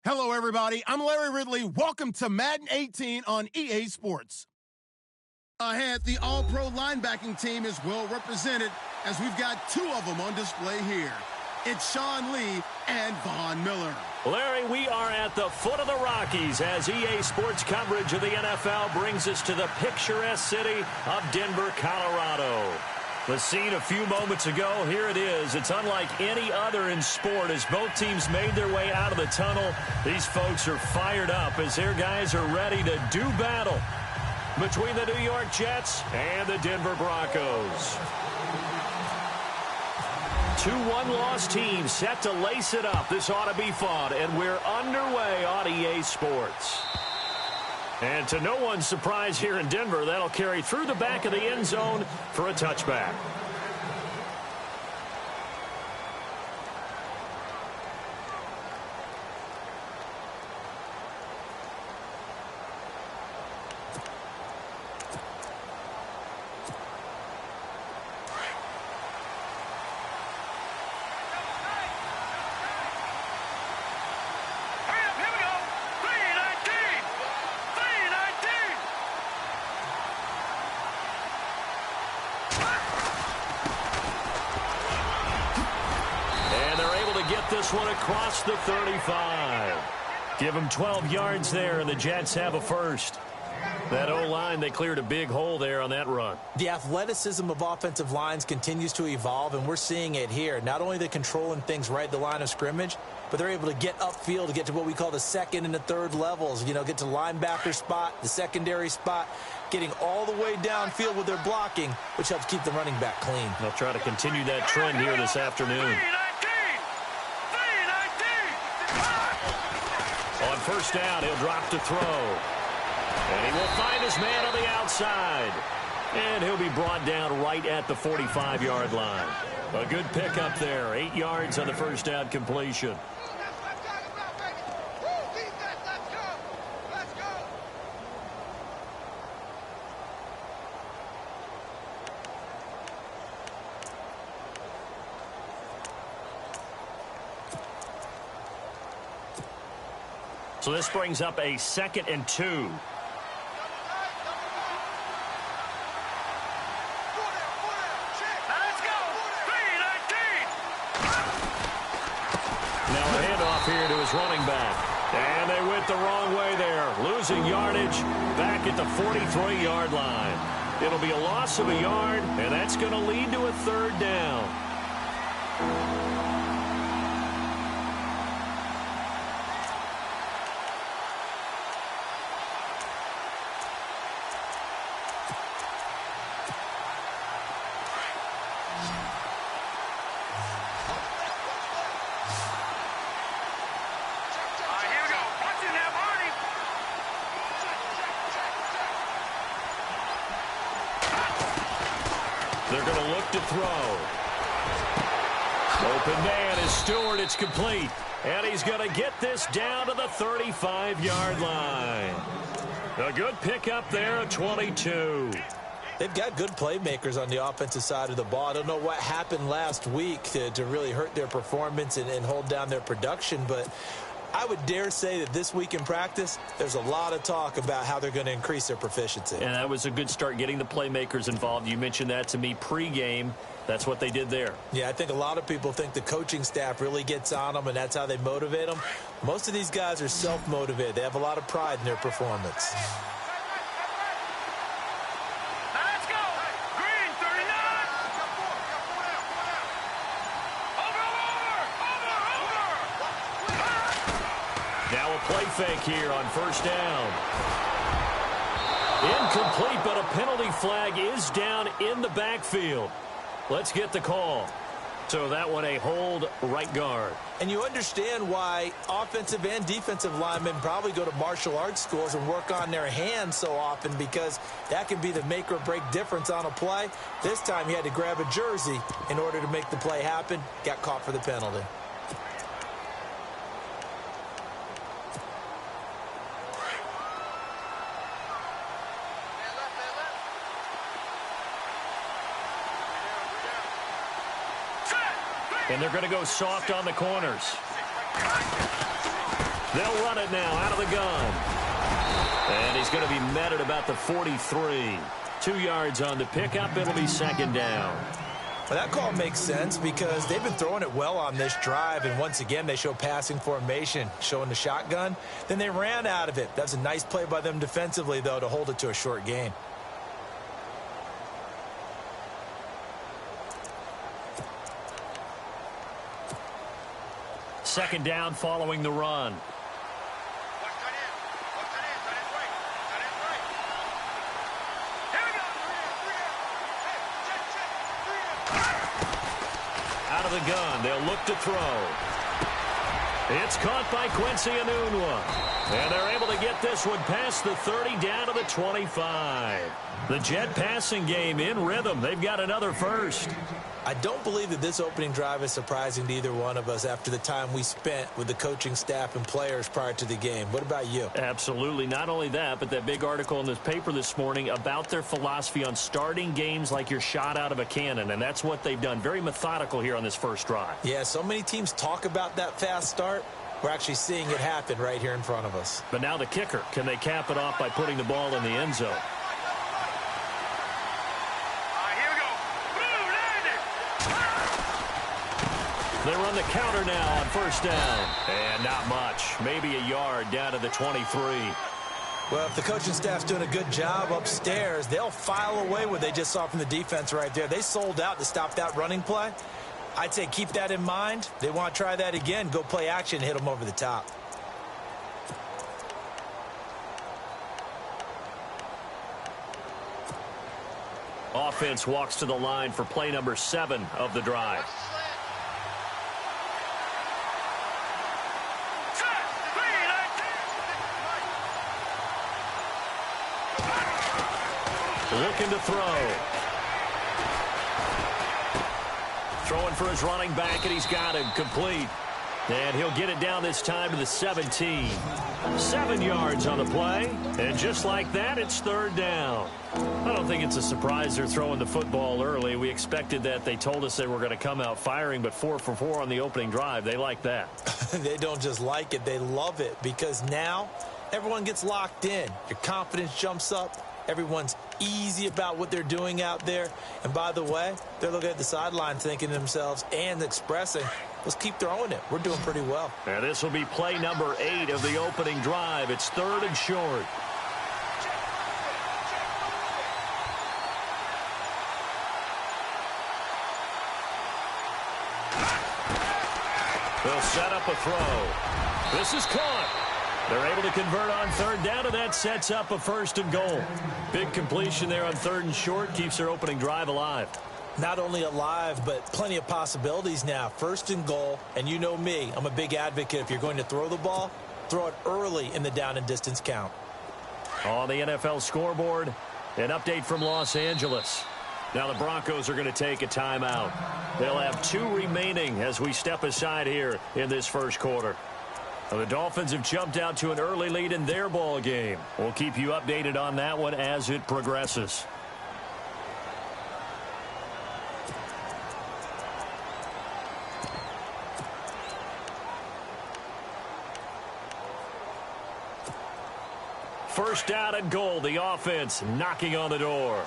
Hello, everybody. I'm Larry Ridley. Welcome to Madden 18 on EA Sports. Ahead, the All-Pro linebacking team is well represented as we've got two of them on display here. It's Sean Lee and Von Miller. Larry, we are at the foot of the Rockies as EA Sports coverage of the NFL brings us to the picturesque city of Denver, Colorado. The scene a few moments ago, here it is. It's unlike any other in sport as both teams made their way out of the tunnel. These folks are fired up as their guys are ready to do battle between the New York Jets and the Denver Broncos. Two one-loss teams set to lace it up. This ought to be fun, and we're underway on EA Sports. And to no one's surprise here in Denver, that'll carry through the back of the end zone for a touchback. This one across the 35. Give them 12 yards there, and the Jets have a first. That O-line, they cleared a big hole there on that run. The athleticism of offensive lines continues to evolve, and we're seeing it here. Not only are they controlling things right at the line of scrimmage, but they're able to get upfield to get to what we call the second and the third levels. You know, get to the linebacker spot, the secondary spot, getting all the way downfield with their blocking, which helps keep the running back clean. They'll try to continue that trend here this afternoon. On first down, he'll drop to throw. And he will find his man on the outside. And he'll be brought down right at the 45-yard line. A good pickup there. 8 yards on the first down completion. So this brings up a 2nd and 2. Now a handoff here to his running back. And they went the wrong way there. Losing yardage back at the 43-yard line. It'll be a loss of a yard, and that's going to lead to a 3rd down. They're going to look to throw. Open man is Stewart. It's complete. And he's going to get this down to the 35-yard line. A good pickup there at 22. They've got good playmakers on the offensive side of the ball. I don't know what happened last week to really hurt their performance and hold down their production, but I would dare say that this week in practice, there's a lot of talk about how they're going to increase their proficiency. And that was a good start getting the playmakers involved. You mentioned that to me pregame. That's what they did there. Yeah, I think a lot of people think the coaching staff really gets on them, and that's how they motivate them. Most of these guys are self-motivated. They have a lot of pride in their performance. Now a play fake here on first down. Incomplete, but a penalty flag is down in the backfield. Let's get the call. So that one a hold right guard. And you understand why offensive and defensive linemen probably go to martial arts schools and work on their hands so often, because that can be the make or break difference on a play. This time he had to grab a jersey in order to make the play happen. Got caught for the penalty. And they're going to go soft on the corners. They'll run it now out of the gun. And he's going to be met at about the 43. 2 yards on the pickup. It'll be second down. Well, that call makes sense because they've been throwing it well on this drive, and once again they show passing formation, showing the shotgun. Then they ran out of it. That's a nice play by them defensively, though, to hold it to a short gain. Second down following the run. Out of the gun, they'll look to throw. It's caught by Quincy Enunwa. And they're able to get this one past the 30 down to the 25. The Jet passing game in rhythm. They've got another first. I don't believe that this opening drive is surprising to either one of us after the time we spent with the coaching staff and players prior to the game. What about you? Absolutely. Not only that, but that big article in this paper this morning about their philosophy on starting games like you're shot out of a cannon, and that's what they've done. Very methodical here on this first drive. Yeah, so many teams talk about that fast start. We're actually seeing it happen right here in front of us. But now the kicker. Can they cap it off by putting the ball in the end zone? They run the counter now on first down. And not much. Maybe a yard down to the 23. Well, if the coaching staff's doing a good job upstairs, they'll file away what they just saw from the defense right there. They sold out to stop that running play. I'd say keep that in mind. They want to try that again. Go play action, hit them over the top. Offense walks to the line for play number 7 of the drive. Looking to throw. Throwing for his running back, and he's got him complete. And he'll get it down this time to the 17. 7 yards on the play. And just like that, it's third down. I don't think it's a surprise they're throwing the football early. We expected that. They told us they were going to come out firing, but 4 for 4 on the opening drive. They like that. They don't just like it, they love it, because now everyone gets locked in. Your confidence jumps up. Everyone's easy about what they're doing out there. And by the way, they're looking at the sideline thinking to themselves and expressing, let's keep throwing it. We're doing pretty well. And this will be play number 8 of the opening drive. It's third and short. They'll set up a throw. This is caught. They're able to convert on third down, and that sets up a first and goal. Big completion there on third and short keeps their opening drive alive. Not only alive, but plenty of possibilities now. First and goal, and you know me, I'm a big advocate. If you're going to throw the ball, throw it early in the down and distance count. On the NFL scoreboard, an update from Los Angeles. Now the Broncos are going to take a timeout. They'll have 2 remaining as we step aside here in this first quarter. The Dolphins have jumped out to an early lead in their ball game. We'll keep you updated on that one as it progresses. First down and goal. The offense knocking on the door.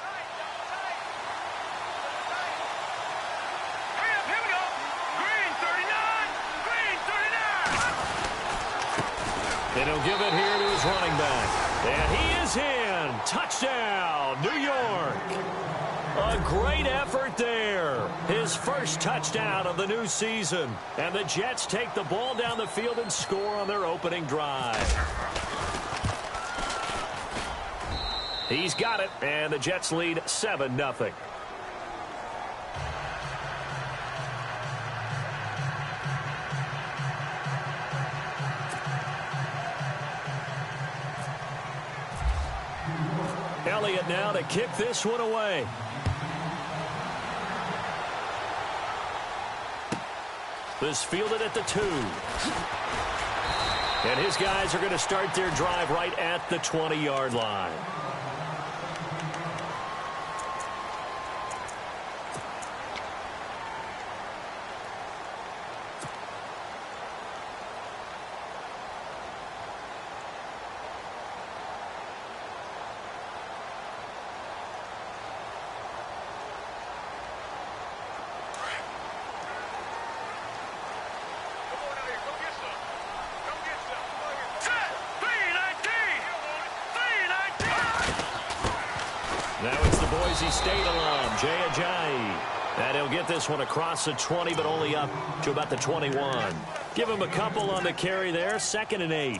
And he'll give it here to his running back. And he is in. Touchdown, New York. A great effort there. His first touchdown of the new season. And the Jets take the ball down the field and score on their opening drive. He's got it, and the Jets lead 7-0. Elliott now to kick this one away. This fielded at the 2. And his guys are going to start their drive right at the 20-yard line. Boise State alum, Jay Ajayi. And he'll get this one across the 20, but only up to about the 21. Give him a couple on the carry there, 2nd and 8.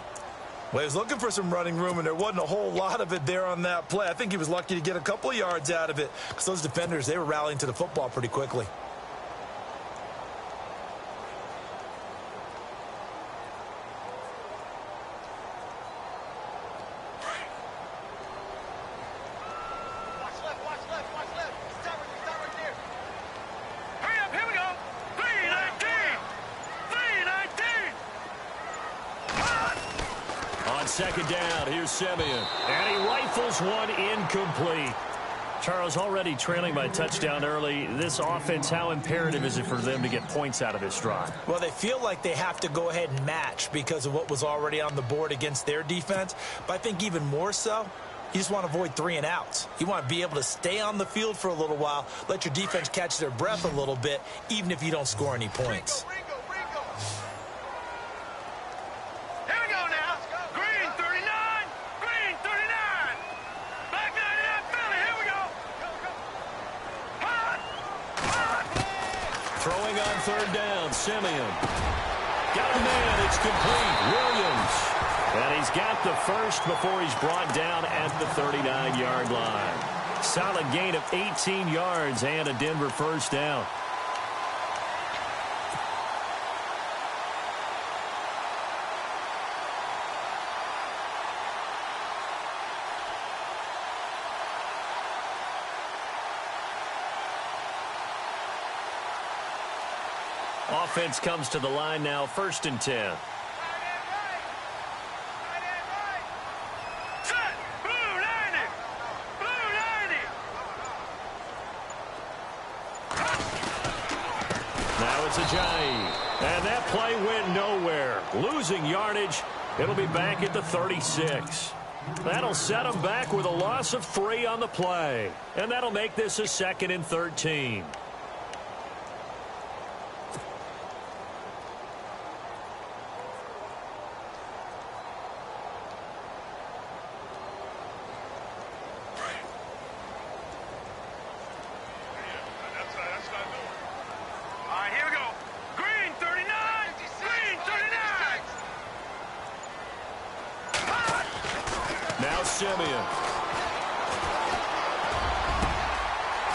Well, he was looking for some running room, and there wasn't a whole lot of it there on that play. I think he was lucky to get a couple of yards out of it because those defenders, they were rallying to the football pretty quickly. Second down, here's Simeon. And he rifles one incomplete. Charles, already trailing by touchdown early. This offense, how imperative is it for them to get points out of this drive? Well, they feel like they have to go ahead and match because of what was already on the board against their defense. But I think even more so, you just want to avoid 3 and outs. You want to be able to stay on the field for a little while, let your defense catch their breath a little bit, even if you don't score any points. Throwing on 3rd down, Simeon. Got a man, it's complete, Williams. And he's got the first before he's brought down at the 39-yard line. Solid gain of 18 yards and a Denver first down. Offense comes to the line now, 1st and 10. Now it's Ajayi. And that play went nowhere. Losing yardage. It'll be back at the 36. That'll set them back with a loss of 3 on the play. And that'll make this a 2nd and 13. Simeon.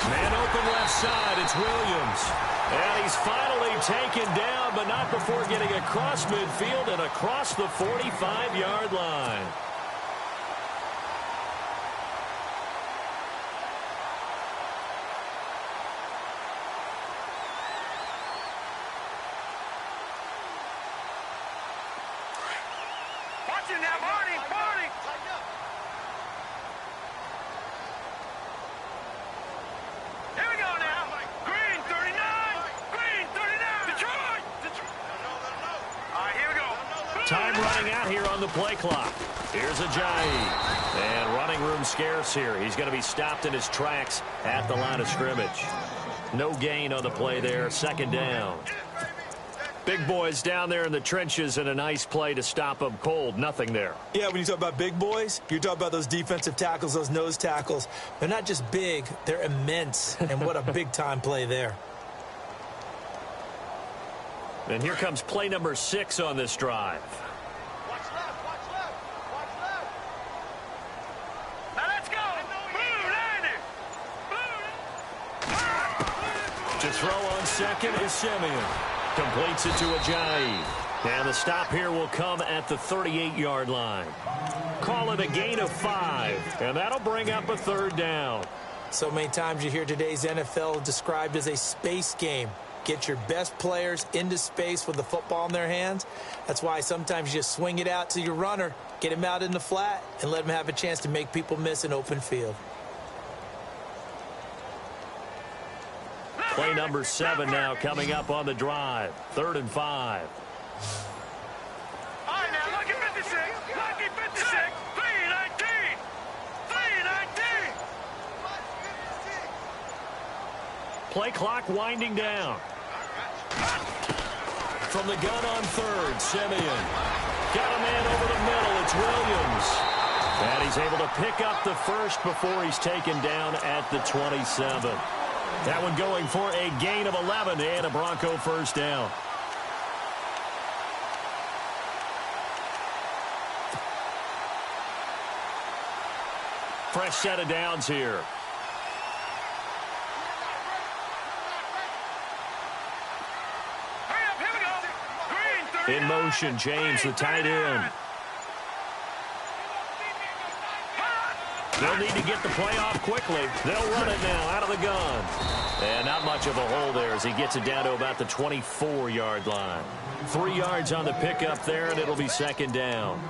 Man open left side, it's Williams. And he's finally taken down, but not before getting across midfield and across the 45-yard line. Watching that, Marty. Here we go now. Green 39. Green 39. Detroit. All right, here we go. Time running out here on the play clock. Here's Ajayi. And running room scarce here. He's going to be stopped in his tracks at the line of scrimmage. No gain on the play there. 2nd down. Big boys down there in the trenches, and a nice play to stop them cold. Nothing there. Yeah, when you talk about big boys, you're talking about those defensive tackles, those nose tackles. They're not just big, they're immense. And what a big-time play there. And here comes play number 6 on this drive. Watch left, watch left, watch left. Now let's go. Blue, To throw on 2nd is Simeon. Completes it to Ajayi. And the stop here will come at the 38-yard line. Call it a gain of 5. And that'll bring up a 3rd down. So many times you hear today's NFL described as a space game. Get your best players into space with the football in their hands. That's why sometimes you just swing it out to your runner, get him out in the flat, and let him have a chance to make people miss an open field. Play number 7 now coming up on the drive. 3rd and 5. all right, now, lucky 56. Lucky 56. 319. 319. Play clock winding down. From the gun on 3rd, Simeon. Got a man over the middle. It's Williams. And he's able to pick up the first before he's taken down at the 27. That one going for a gain of 11 and a Bronco first down. Fresh set of downs here. In motion, James, the tight end. They'll need to get the play off quickly. They'll run it now out of the gun. And not much of a hole there as he gets it down to about the 24-yard line. 3 yards on the pickup there, and it'll be second down.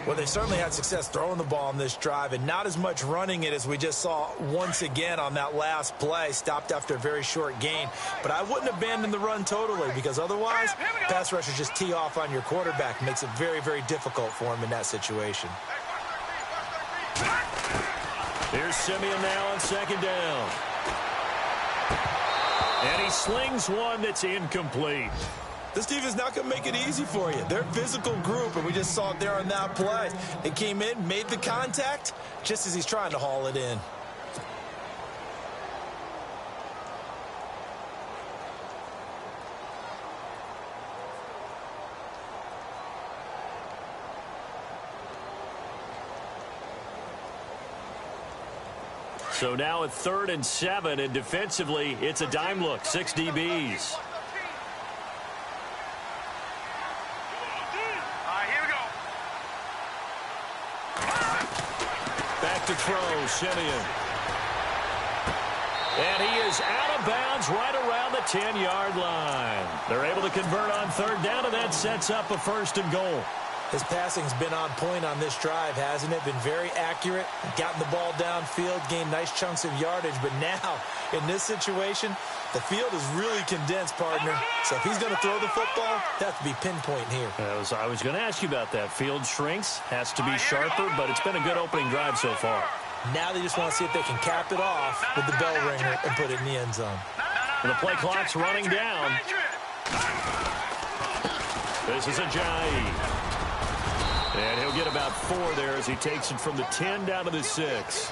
Well, they certainly had success throwing the ball on this drive and not as much running it as we just saw once again on that last play. Stopped after a very short gain. But I wouldn't abandon the run totally because otherwise, pass rushers just tee off on your quarterback. Makes it very, very difficult for him in that situation. Here's Simeon now on second down. And he slings one that's incomplete. This defense is not going to make it easy for you. They're a physical group, and we just saw it there on that play. They came in, made the contact, just as he's trying to haul it in. So now at 3rd and 7, and defensively, it's a dime look, 6 DBs. Back to throw, Simeon. And he is out of bounds right around the 10-yard line. They're able to convert on 3rd down, and that sets up a 1st and goal. His passing's been on point on this drive, hasn't it? Been very accurate, gotten the ball downfield, gained nice chunks of yardage. But now, in this situation, the field is really condensed, partner. So if he's going to throw the football, that has to be pinpoint here. I was going to ask you about that. Field shrinks, has to be sharper, but it's been a good opening drive so far. Now they just want to see if they can cap it off with the bell ringer and put it in the end zone. And the play clock's running down. This is Ajayi. And he'll get about 4 there as he takes it from the 10 down to the 6.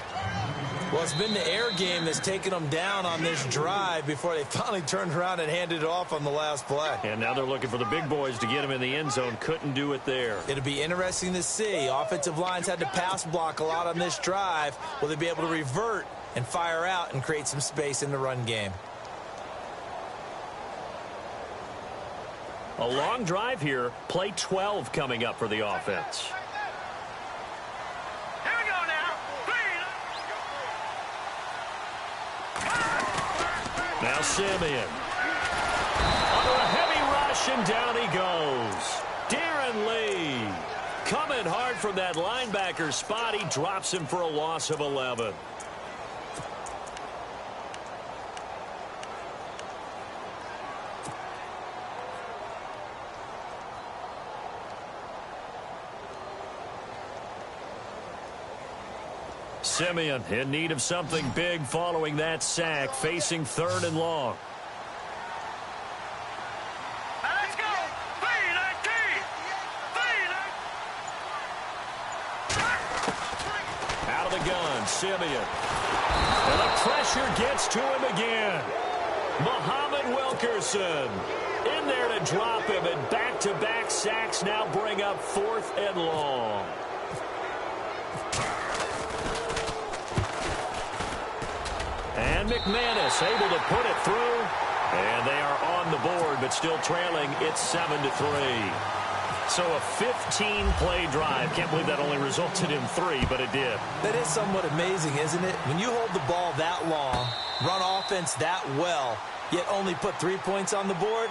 Well, it's been the air game that's taken them down on this drive before they finally turned around and handed it off on the last play. And now they're looking for the big boys to get him in the end zone. Couldn't do it there. It'll be interesting to see. Offensive lines had to pass block a lot on this drive. Will they be able to revert and fire out and create some space in the run game? A long drive here. Play 12 coming up for the offense. Here we go now. Now Simeon. Under a heavy rush, and down he goes. Darren Lee. Coming hard from that linebacker spot. He drops him for a loss of 11. Simeon in need of something big following that sack, facing 3rd and long. Let's go. Out of the gun, Simeon. And the pressure gets to him again. Muhammad Wilkerson in there to drop him, and back-to-back sacks now bring up 4th and long. And McManus able to put it through. And they are on the board, but still trailing. It's 7-3. So a 15-play drive. Can't believe that only resulted in 3, but it did. That is somewhat amazing, isn't it? When you hold the ball that long, run offense that well, yet only put 3 points on the board,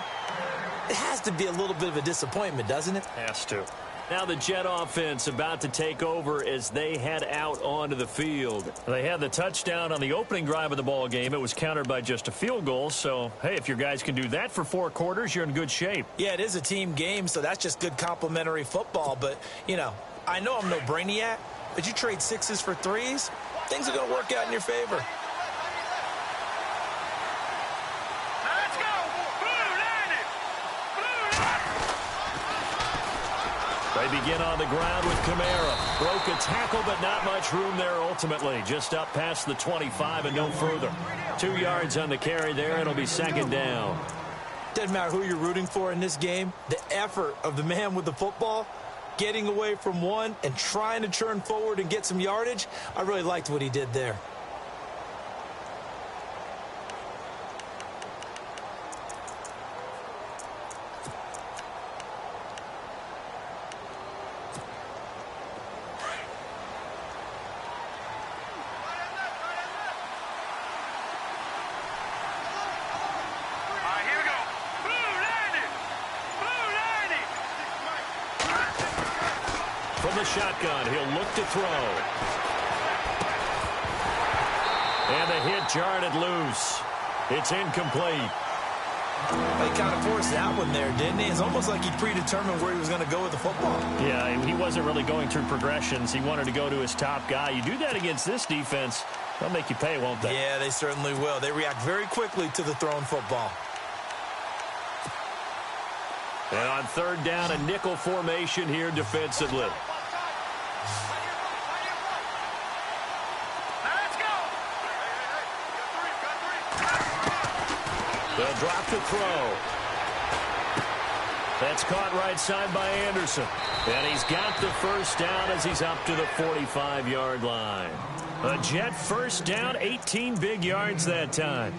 it has to be a little bit of a disappointment, doesn't it? Has to. Now the Jet offense about to take over as they head out onto the field. They had the touchdown on the opening drive of the ball game. It was countered by just a field goal. So, hey, if your guys can do that for 4 quarters, you're in good shape. Yeah, it is a team game, so that's just good complimentary football. But, you know, I know I'm no brainiac, but you trade 6s for 3s, things are going to work out in your favor. They begin on the ground with Kamara. Broke a tackle, but not much room there ultimately. Just up past the 25 and no further. 2 yards on the carry there. It'll be second down. Doesn't matter who you're rooting for in this game. The effort of the man with the football, getting away from one and trying to turn forward and get some yardage, I really liked what he did there. From the shotgun, he'll look to throw. And the hit jarred it loose. It's incomplete. He kind of forced that one there, didn't he? It's almost like he predetermined where he was going to go with the football. Yeah, he wasn't really going through progressions. He wanted to go to his top guy. You do that against this defense, they'll make you pay, won't they? Yeah, they certainly will. They react very quickly to the thrown football. And on third down, a nickel formation here defensively. They'll drop the throw. That's caught right side by Anderson. And he's got the first down as he's up to the 45-yard line. A Jet first down, 18 big yards that time.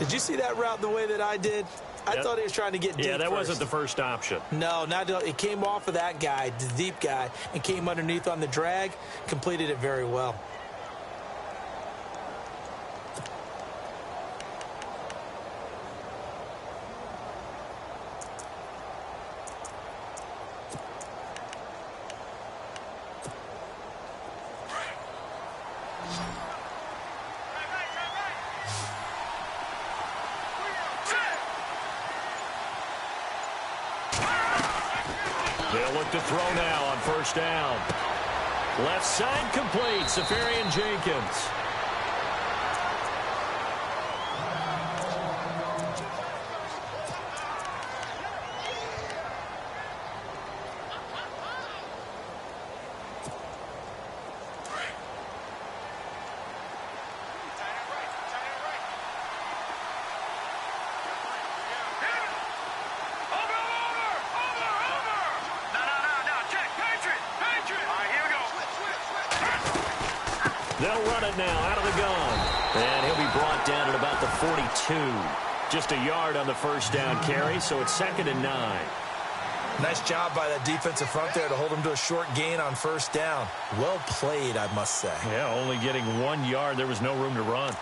Did you see that route the way that I did? I thought he was trying to get deep. Yeah, that wasn't the first option. No, it came off of that guy, the deep guy, and came underneath on the drag, completed it very well. They'll look to throw now on first down. Left side complete, Safarian Jenkins. They'll run it now out of the gun. And he'll be brought down at about the 42. Just a yard on the first down carry, so it's 2nd and 9. Nice job by that defensive front there to hold him to a short gain on first down. Well played, I must say. Yeah, only getting 1 yard. There was no room to run.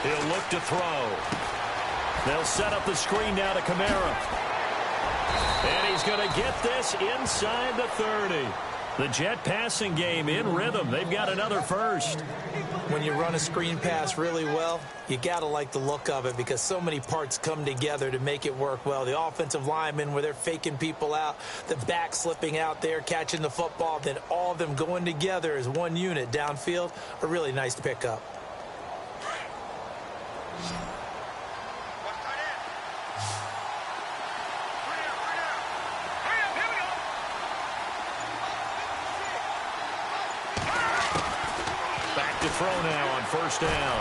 He'll look to throw. They'll set up the screen now to Kamara. And he's going to get this inside the 30. The Jet passing game in rhythm. They've got another first. When you run a screen pass really well, you got to like the look of it because so many parts come together to make it work well. The offensive linemen where they're faking people out, the back slipping out there, catching the football, then all of them going together as one unit downfield. A really nice pickup. To throw now on first down.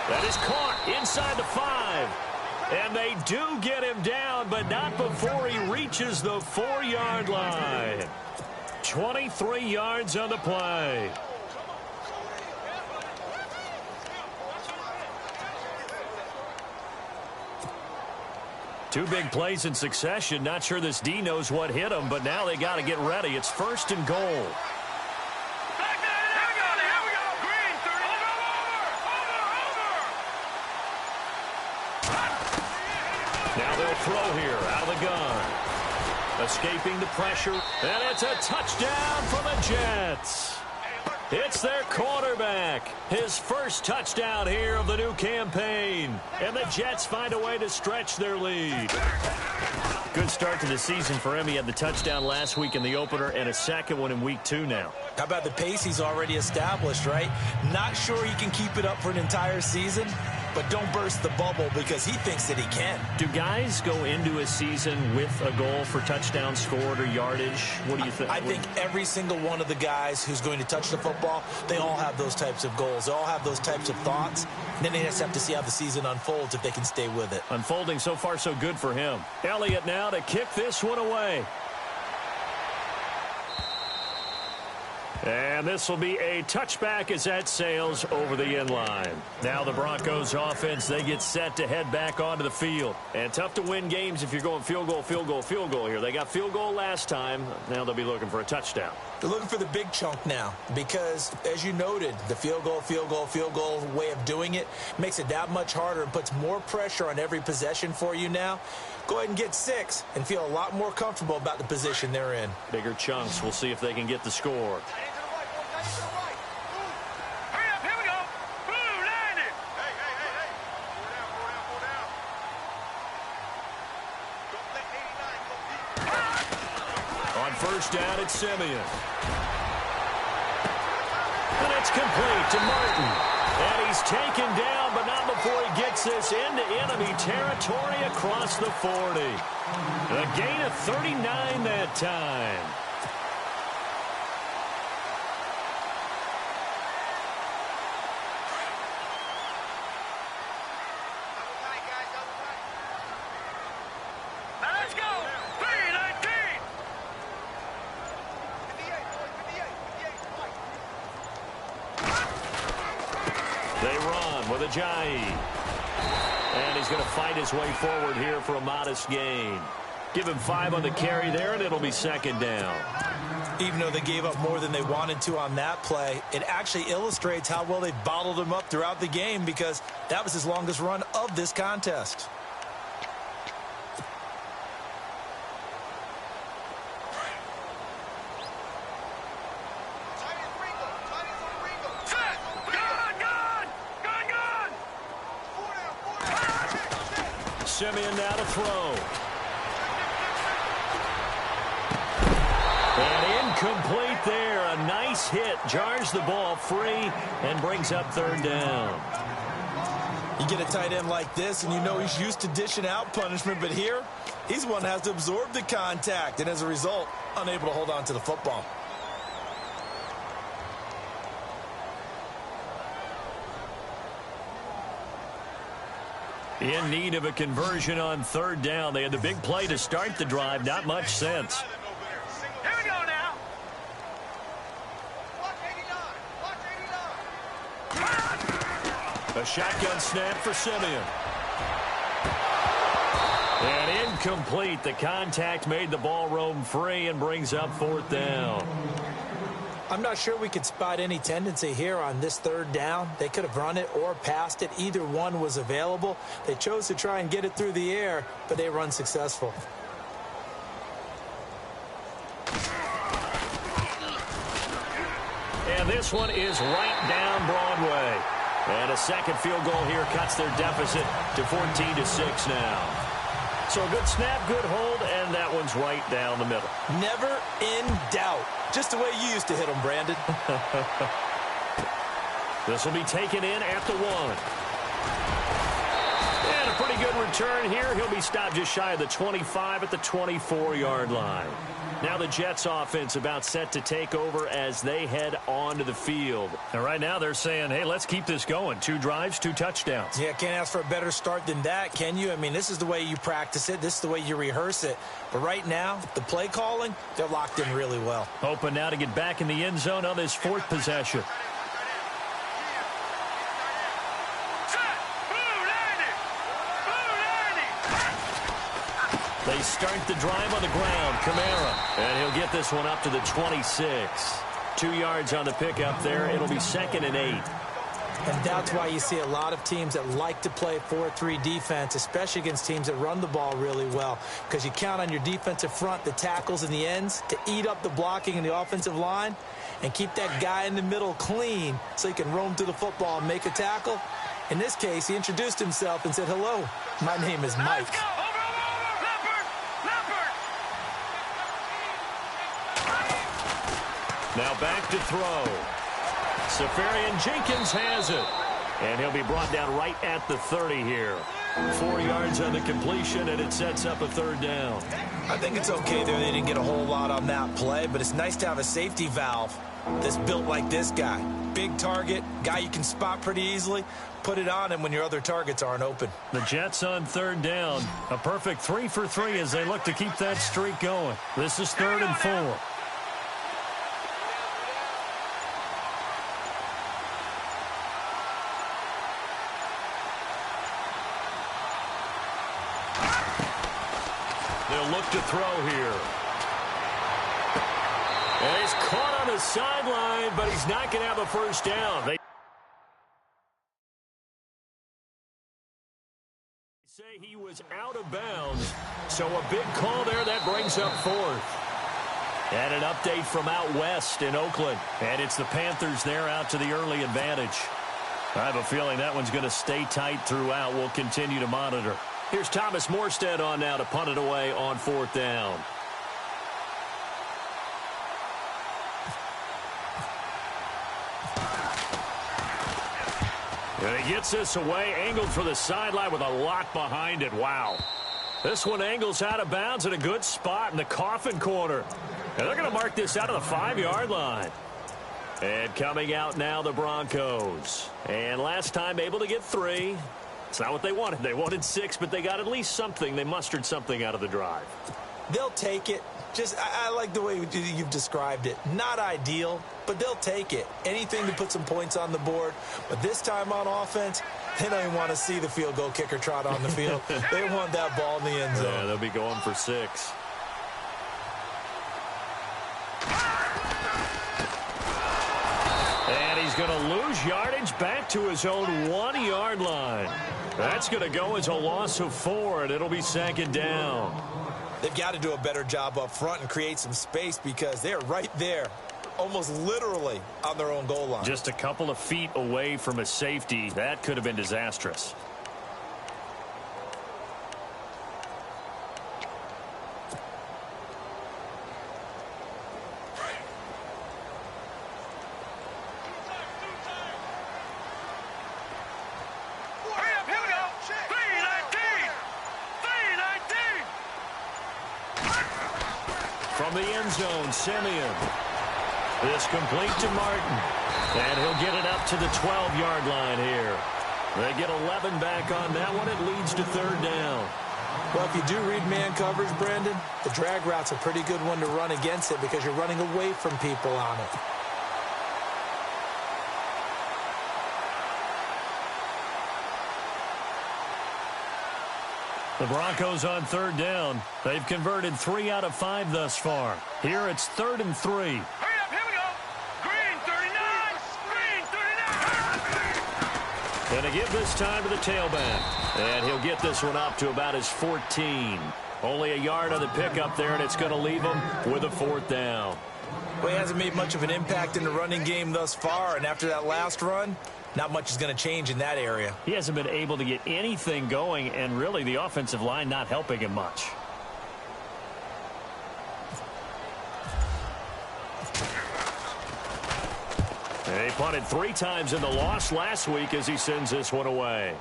That is caught inside the 5. And they do get him down, but not before he reaches the 4-yard line. 23 yards on the play. Two big plays in succession. Not sure this D knows what hit him, but now they got to get ready. It's 1st and goal. Now they'll throw here out of the gun. Escaping the pressure. And it's a touchdown for the Jets. It's their quarterback. His first touchdown here of the new campaign. And the Jets find a way to stretch their lead. Good start to the season for him. He had the touchdown last week in the opener and a second one in week 2 now. How about the pace he's already established, right? Not sure he can keep it up for an entire season, but don't burst the bubble because he thinks that he can. Do guys go into a season with a goal for touchdown scored or yardage? What do you think? I think every single one of the guys who's going to touch the football, they all have those types of goals. They all have those types of thoughts. And then they just have to see how the season unfolds if they can stay with it. Unfolding so far so good for him. Elliott now to kick this one away. And this will be a touchback as that sails over the end line. Now the Broncos offense, they get set to head back onto the field. And tough to win games if you're going field goal, field goal, field goal here. They got field goal last time. Now they'll be looking for a touchdown. They're looking for the big chunk now because, as you noted, the field goal, field goal, field goal way of doing it makes it that much harder and puts more pressure on every possession for you now. Go ahead and get 6 and feel a lot more comfortable about the position they're in. Bigger chunks. We'll see if they can get the score. Hurry up, here we go. Blue, line it. Hey. Go down. Don't let 89 go deep. On first down, it's Simeon. And it's complete to Martin. And he's taken down, but not before he gets this into enemy territory across the 40. A gain of 39 that time. Now let's go. 3-19. 58. They run with Ajayi. And he's going to fight his way forward here for a modest gain. Give him 5 on the carry there, and it'll be second down. Even though they gave up more than they wanted to on that play, it actually illustrates how well they bottled him up throughout the game because that was his longest run of this contest. Simeon now to throw. And incomplete there. A nice hit. Jars the ball free and brings up third down. You get a tight end like this, and you know he's used to dishing out punishment, but here, he's the one that has to absorb the contact, and as a result, unable to hold on to the football. In need of a conversion on third down. They had the big play to start the drive. Not much sense. Here we go now. A shotgun snap for Simeon. And incomplete. The contact made the ball roam free and brings up fourth down. I'm not sure we could spot any tendency here on this third down. They could have run it or passed it. Either one was available. They chose to try and get it through the air, but they were unsuccessful. And this one is right down Broadway. And a second field goal here cuts their deficit to 14-6 now. So a good snap, good hold, and that one's right down the middle. Never in doubt. Just the way you used to hit them, Brandon. This will be taken in at the 1. And a pretty good return here. He'll be stopped just shy of the 25 at the 24-yard line. Now the Jets offense about set to take over as they head onto the field. And right now they're saying, hey, let's keep this going. 2 drives, 2 touchdowns. Yeah, can't ask for a better start than that, can you? I mean, this is the way you practice it. This is the way you rehearse it. But right now, the play calling, they're locked in really well. Hoping now to get back in the end zone on this 4th possession. They start the drive on the ground. Kamara. And he'll get this one up to the 26. 2 yards on the pickup there. It'll be 2nd and 8. And that's why you see a lot of teams that like to play 4-3 defense, especially against teams that run the ball really well, because you count on your defensive front, the tackles and the ends, to eat up the blocking in the offensive line and keep that guy in the middle clean so he can roam through the football and make a tackle. In this case, he introduced himself and said, hello, my name is Mike. Now back to throw. Safarian Jenkins has it. And he'll be brought down right at the 30 here. 4 yards on the completion, and it sets up a third down. I think it's okay there. They didn't get a whole lot on that play, but it's nice to have a safety valve that's built like this guy. Big target, guy you can spot pretty easily. Put it on him when your other targets aren't open. The Jets on third down. A perfect 3 for 3 as they look to keep that streak going. This is 3rd and 4. They'll look to throw here. And he's caught on the sideline, but he's not going to have a first down. They say he was out of bounds, so a big call there that brings up 4th. And an update from out west in Oakland. And it's the Panthers there out to the early advantage. I have a feeling that one's going to stay tight throughout. We'll continue to monitor. Here's Thomas Morstead on now to punt it away on 4th down. And he gets this away, angled for the sideline with a lot behind it. Wow. This one angles out of bounds in a good spot in the coffin corner. And they're going to mark this out of the 5-yard line. And coming out now, the Broncos. And last time able to get 3. It's not what they wanted. They wanted 6, but they got at least something. They mustered something out of the drive. They'll take it. I like the way you've described it. Not ideal, but they'll take it. Anything to put some points on the board. But this time on offense, they don't even want to see the field goal kicker trot on the field. They want that ball in the end zone. Yeah, they'll be going for 6. And he's going to lose yardage back to his own 1-yard line. That's going to go as a loss of 4, and it'll be 2nd down. They've got to do a better job up front and create some space because they're right there, almost literally on their own goal line. Just a couple of feet away from a safety. That could have been disastrous. From the end zone, Simeon. This complete to Martin. And he'll get it up to the 12-yard line here. They get 11 back on that one. It leads to 3rd down. Well, if you do read man coverage, Brandon, the drag route's a pretty good one to run against it because you're running away from people on it. The Broncos on 3rd down. They've converted 3 out of 5 thus far. Here it's 3rd and 3. Hurry up, here we go. Green 39. Green 39. And to give this time to the tailback. And he'll get this one up to about his 14. Only a yard on the pickup there, and it's going to leave him with a 4th down. Well, he hasn't made much of an impact in the running game thus far, and after that last run, not much is going to change in that area. He hasn't been able to get anything going, and really the offensive line not helping him much. And he punted 3 times in the loss last week as he sends this one away.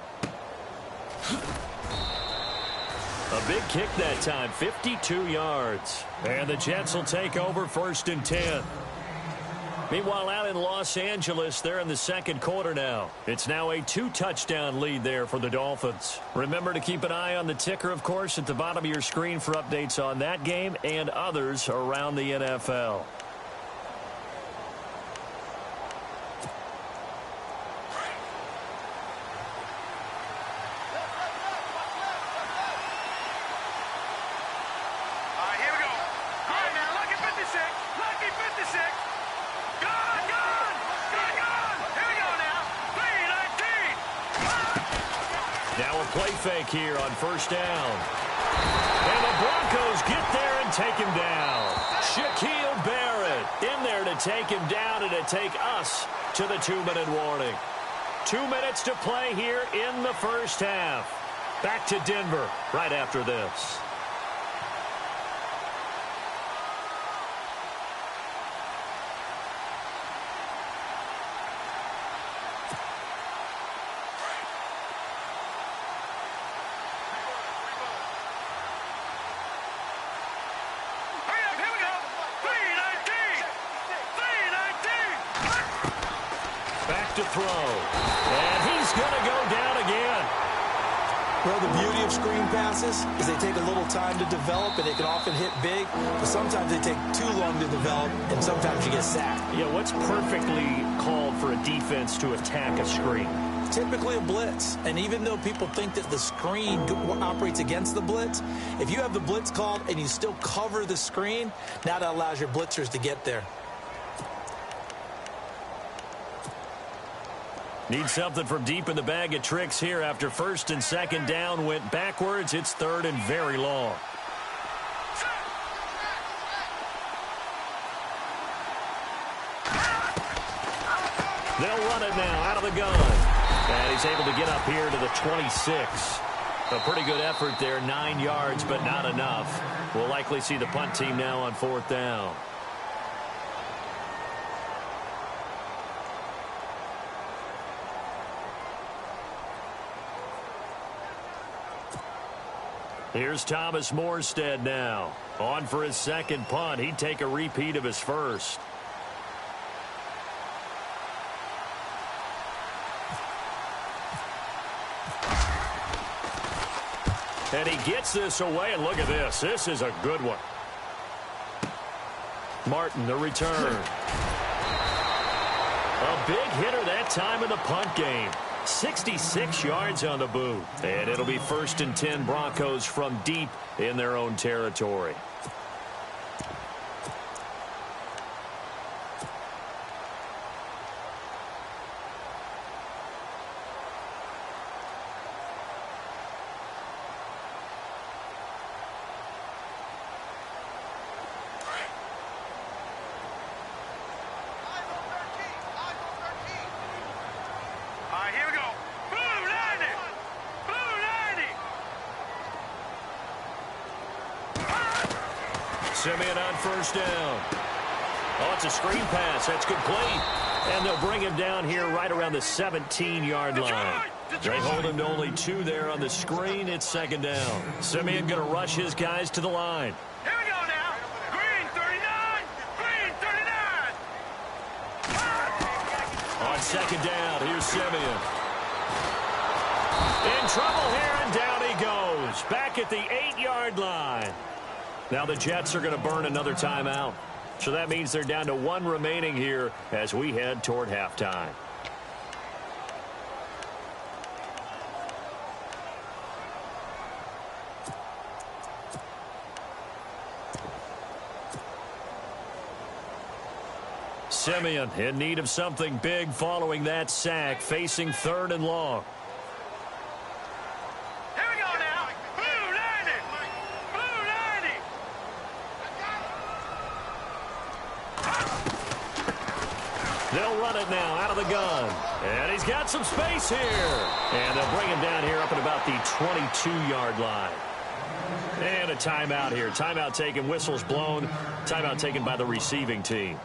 A big kick that time, 52 yards. And the Jets will take over 1st and 10. Meanwhile, out in Los Angeles, they're in the 2nd quarter now. It's now a 2-touchdown lead there for the Dolphins. Remember to keep an eye on the ticker, of course, at the bottom of your screen for updates on that game and others around the NFL. Play fake here on 1st down. And the Broncos get there and take him down. Shaquille Barrett in there to take him down and to take us to the 2-minute warning. 2 minutes to play here in the 1st half. Back to Denver right after this. Back to throw. And he's going to go down again. Well, the beauty of screen passes is they take a little time to develop, and they can often hit big, but sometimes they take too long to develop, and sometimes you get sacked. Yeah, what's perfectly called for a defense to attack a screen? Typically a blitz, and even though people think that the screen operates against the blitz, if you have the blitz called and you still cover the screen, now that allows your blitzers to get there. Need something from deep in the bag of tricks here after first and second down went backwards. It's third and very long. They'll run it now out of the gun. And he's able to get up here to the 26. A pretty good effort there, 9 yards, but not enough. We'll likely see the punt team now on fourth down. Here's Thomas Morstead now. On for his second punt. He'd take a repeat of his first. And he gets this away, and look at this. This is a good one. Martin, the return. A big hitter that time in the punt game. 66 yards on the boot. And it'll be first and 10 Broncos from deep in their own territory. Simeon on first down. Oh, it's a screen pass. That's complete. And they'll bring him down here right around the 17-yard line. They hold him to only 2 there on the screen. It's second down. Simeon going to rush his guys to the line. Here we go now. Green 39. Green 39. On second down, here's Simeon. In trouble here, and down he goes. Back at the 8-yard line. Now the Jets are going to burn another timeout. So that means they're down to 1 remaining here as we head toward halftime. Simeon in need of something big following that sack, facing third and long. They'll run it now out of the gun. And he's got some space here. And they'll bring him down here up at about the 22-yard line. And a timeout here. Timeout taken, whistles blown. Timeout taken by the receiving team.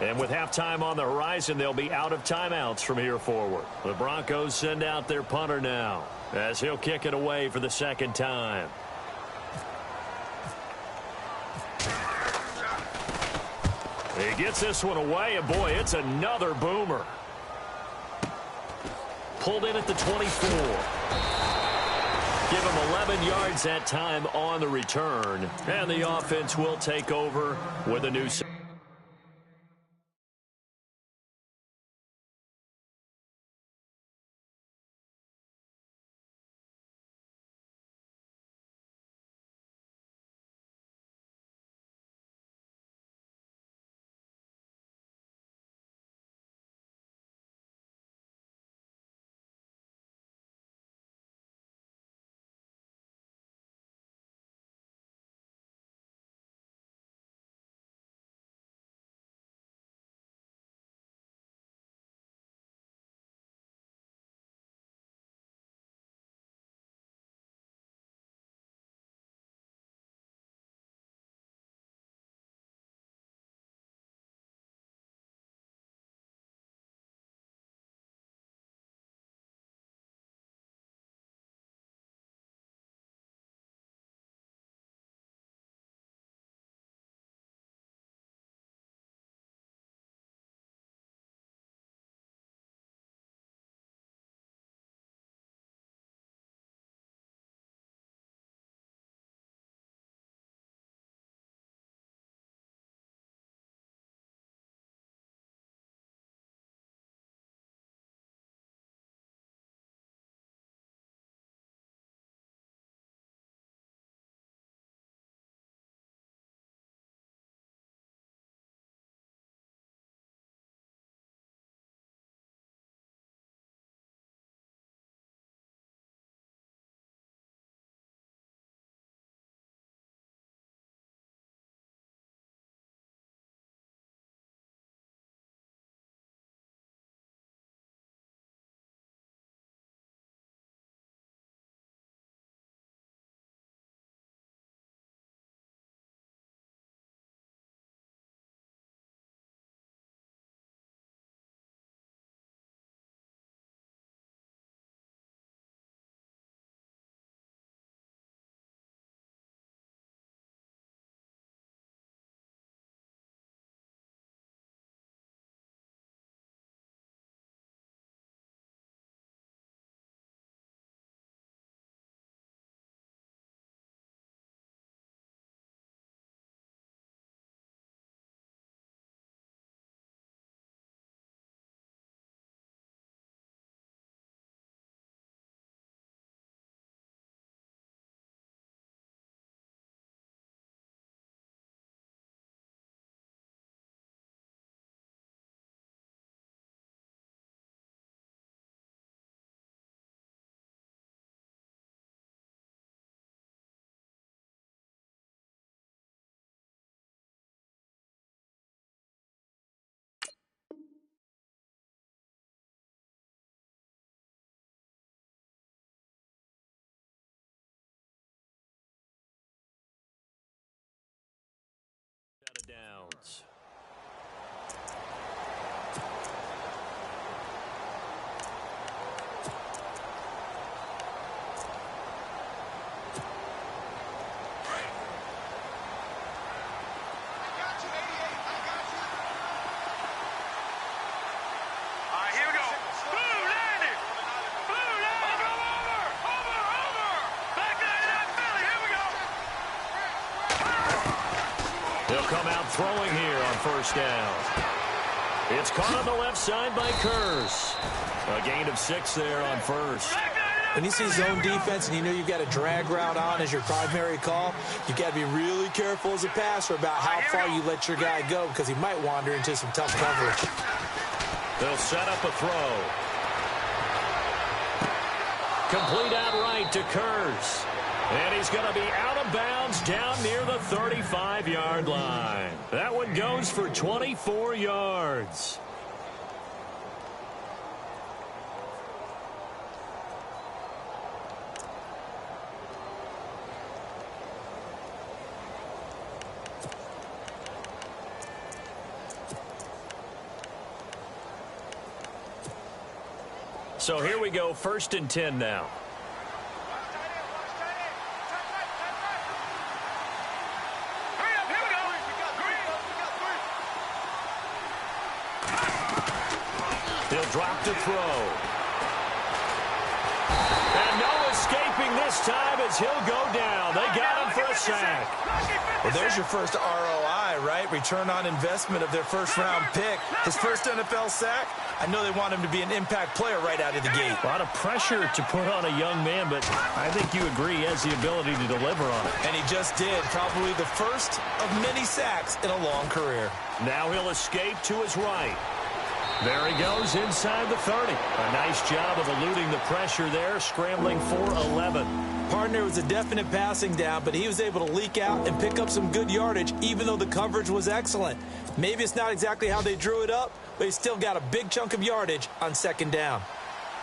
And with halftime on the horizon, they'll be out of timeouts from here forward. The Broncos send out their punter now as he'll kick it away for the second time. He gets this one away, and boy, it's another boomer. Pulled in at the 24. Give him 11 yards that time on the return. And the offense will take over with a new yards. He'll come out throwing here on first down. It's caught on the left side by Kurz. A gain of 6 there on first. When you see zone defense and you know you've got a drag route on as your primary call, you've got to be really careful as a passer about how far you let your guy go because he might wander into some tough coverage. They'll set up a throw. Complete outright to Kurz. And he's going to be out of bounds down near the 35-yard line. That one goes for 24 yards. So here we go, 1st and 10 now. He'll drop to throw. And no escaping this time as he'll go down. They got him for a sack. Well, there's your first ROI, right? Return on investment of their first-round pick. His first NFL sack. I know they want him to be an impact player right out of the gate. A lot of pressure to put on a young man, but I think you agree he has the ability to deliver on it. And he just did. Probably the first of many sacks in a long career. Now he'll escape to his right. There he goes inside the 30. A nice job of eluding the pressure there, scrambling for 11. Partner was a definite passing down, but he was able to leak out and pick up some good yardage, even though the coverage was excellent. Maybe it's not exactly how they drew it up, but he still got a big chunk of yardage on 2nd down.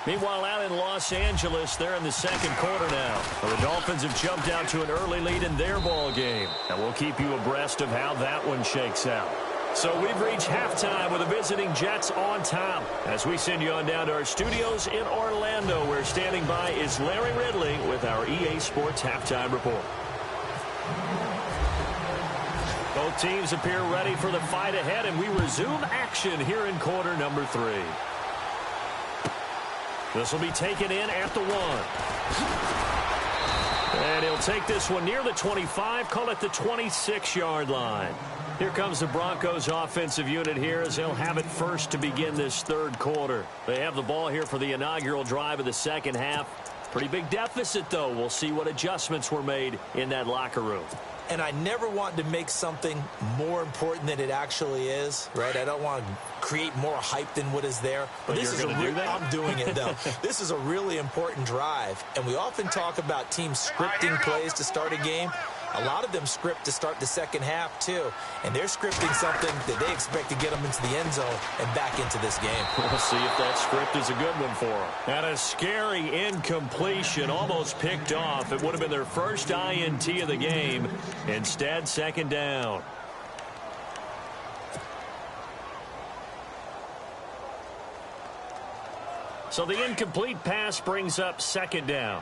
Meanwhile, out in Los Angeles, they're in the 2nd quarter now. The Dolphins have jumped out to an early lead in their ball game, and we'll keep you abreast of how that one shakes out. So we've reached halftime with the visiting Jets on top. As we send you on down to our studios in Orlando, where standing by is Larry Ridley with our EA Sports Halftime Report. Both teams appear ready for the fight ahead, and we resume action here in quarter number 3. This will be taken in at the 1. And he'll take this one near the 25, call it the 26-yard line. Here comes the Broncos offensive unit here as they'll have it first to begin this 3rd quarter. They have the ball here for the inaugural drive of the 2nd half. Pretty big deficit, though. We'll see what adjustments were made in that locker room. And I never want to make something more important than it actually is, right? I don't want to create more hype than what is there. But this you're is going to do that? I'm doing it, though. This is a really important drive. And we often talk about teams scripting plays to start a game. A lot of them script to start the 2nd half, too. And they're scripting something that they expect to get them into the end zone and back into this game. We'll see if that script is a good one for them. And a scary incompletion, almost picked off. It would have been their first INT of the game. Instead, 2nd down. So the incomplete pass brings up 2nd down.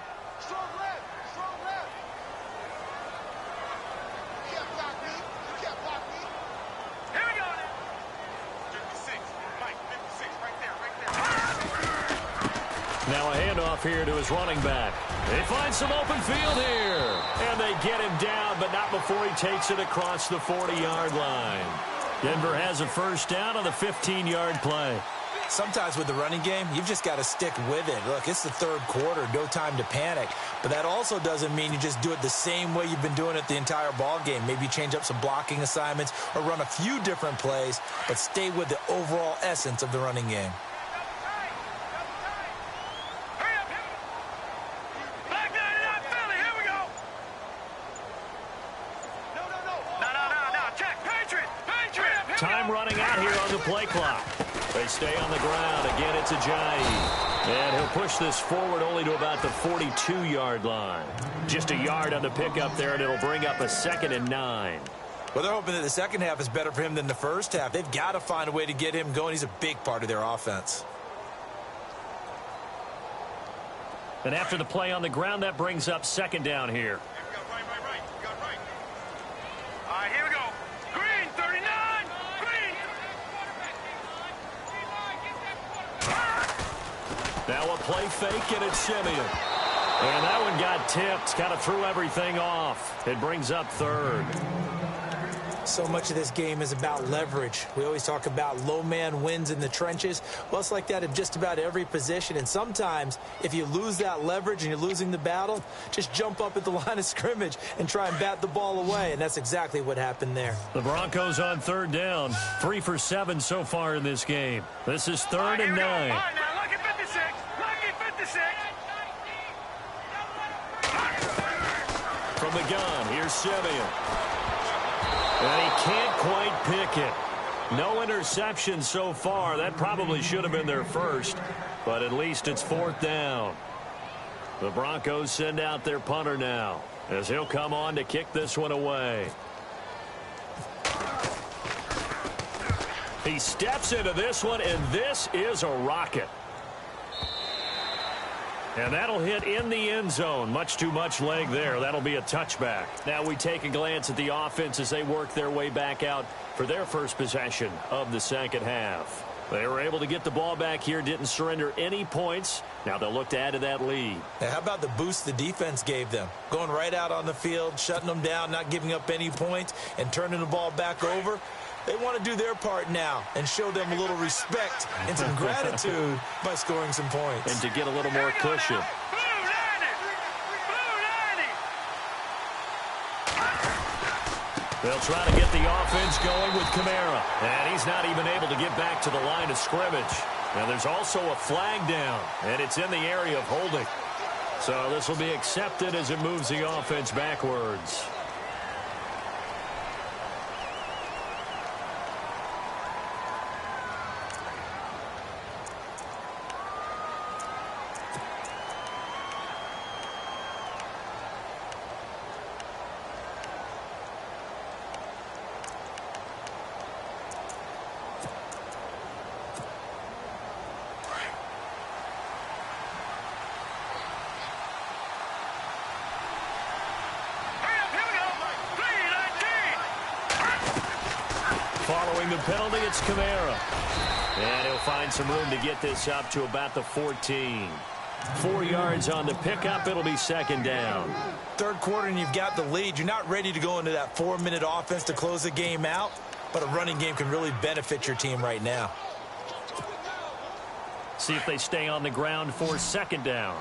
Now a handoff here to his running back. They find some open field here. And they get him down, but not before he takes it across the 40-yard line. Denver has a first down on the 15-yard play. Sometimes with the running game, you've just got to stick with it. Look, it's the 3rd quarter, no time to panic. But that also doesn't mean you just do it the same way you've been doing it the entire ball game. Maybe change up some blocking assignments or run a few different plays, but stay with the overall essence of the running game. Time running out here on the play clock. They stay on the ground. Again, it's Ajayi. And he'll push this forward only to about the 42-yard line. Just a yard on the pickup there, and it'll bring up a 2nd and 9. Well, they're hoping that the second half is better for him than the first half. They've got to find a way to get him going. He's a big part of their offense. And after the play on the ground, that brings up second down here. All right, here we go. Green, 39. Green. Now a play fake, and it's Simeon. And that one got tipped, kind of threw everything off. It brings up third. So much of this game is about leverage. We always talk about low man wins in the trenches. Well, it's like that in just about every position. And sometimes, if you lose that leverage and you're losing the battle, just jump up at the line of scrimmage and try and bat the ball away. And that's exactly what happened there. The Broncos on third down. 3 for 7 so far in this game. This is third and 9. All right, now look at 56. Look at 56. From the gun, here's Simeon. And he can't quite pick it. No interception so far. That probably should have been their first, but at least it's fourth down. The Broncos send out their punter now, as he'll come on to kick this one away. He steps into this one, and this is a rocket. And that'll hit in the end zone. Much too much leg there. That'll be a touchback. Now we take a glance at the offense as they work their way back out for their first possession of the second half. They were able to get the ball back here, didn't surrender any points. Now they'll look to add to that lead. Now, how about the boost the defense gave them? Going right out on the field, shutting them down, not giving up any points, and turning the ball back over. They want to do their part now and show them a little respect and some gratitude by scoring some points. And to get a little more cushion. They'll try to get the offense going with Kamara. And he's not even able to get back to the line of scrimmage. Now there's also a flag down, and it's in the area of holding. So this will be accepted as it moves the offense backwards. Following the penalty, it's Kamara. And he'll find some room to get this up to about the 14. 4 yards on the pickup. It'll be second down. Third quarter and you've got the lead. You're not ready to go into that 4-minute offense to close the game out, but a running game can really benefit your team right now. See if they stay on the ground for second down.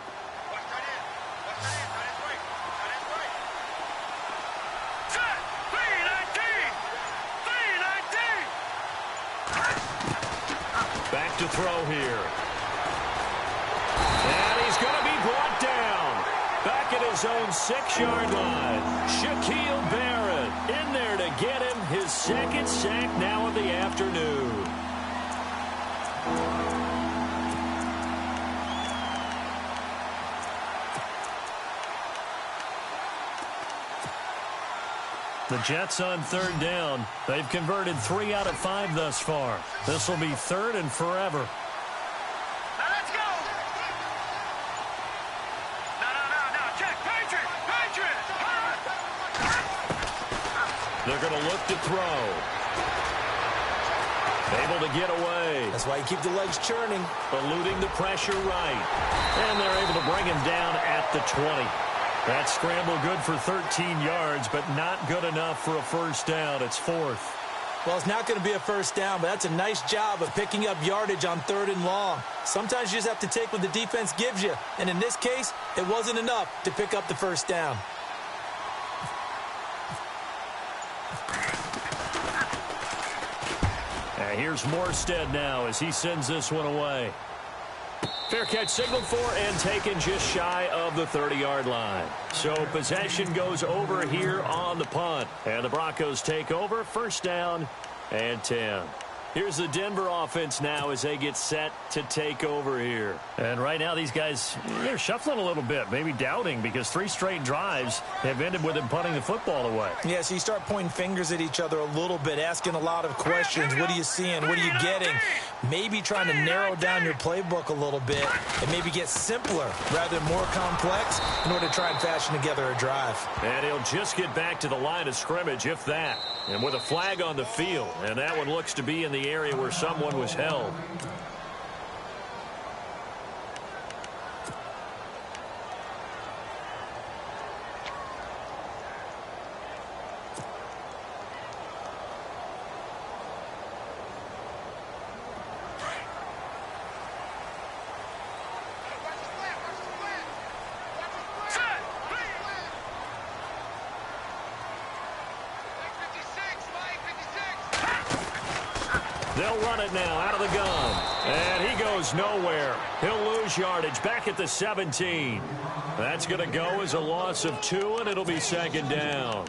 Back to throw here. And he's going to be brought down. Back at his own 6-yard line. Shaquille Barrett in there to get him his second sack now of the afternoon. The Jets on third down. They've converted 3 out of 5 thus far. This will be third and forever. Now let's go. No. Check. Patriots. They're going to look to throw. Able to get away. That's why you keep the legs churning. Eluding the pressure right. And they're able to bring him down at the 20. That scramble good for 13 yards, but not good enough for a first down. It's fourth. Well, it's not going to be a first down, but that's a nice job of picking up yardage on third and long. Sometimes you just have to take what the defense gives you, and in this case, it wasn't enough to pick up the first down. And here's Morstead now as he sends this one away. Fair catch signaled for and taken just shy of the 30-yard line. So possession goes over here on the punt. And the Broncos take over, first down and 10. Here's the Denver offense now as they get set to take over here. And right now these guys, they're shuffling a little bit, maybe doubting, because 3 straight drives have ended with them punting the football away. Yeah, so you start pointing fingers at each other a little bit, asking a lot of questions. What are you seeing? What are you getting? Maybe trying to narrow down your playbook a little bit and maybe get simpler rather than more complex in order to try and fashion together a drive. And he'll just get back to the line of scrimmage, if that. And with a flag on the field, and that one looks to be in the area where someone was held. They'll run it now out of the gun. And he goes nowhere. He'll lose yardage back at the 17. That's going to go as a loss of 2, and it'll be second down.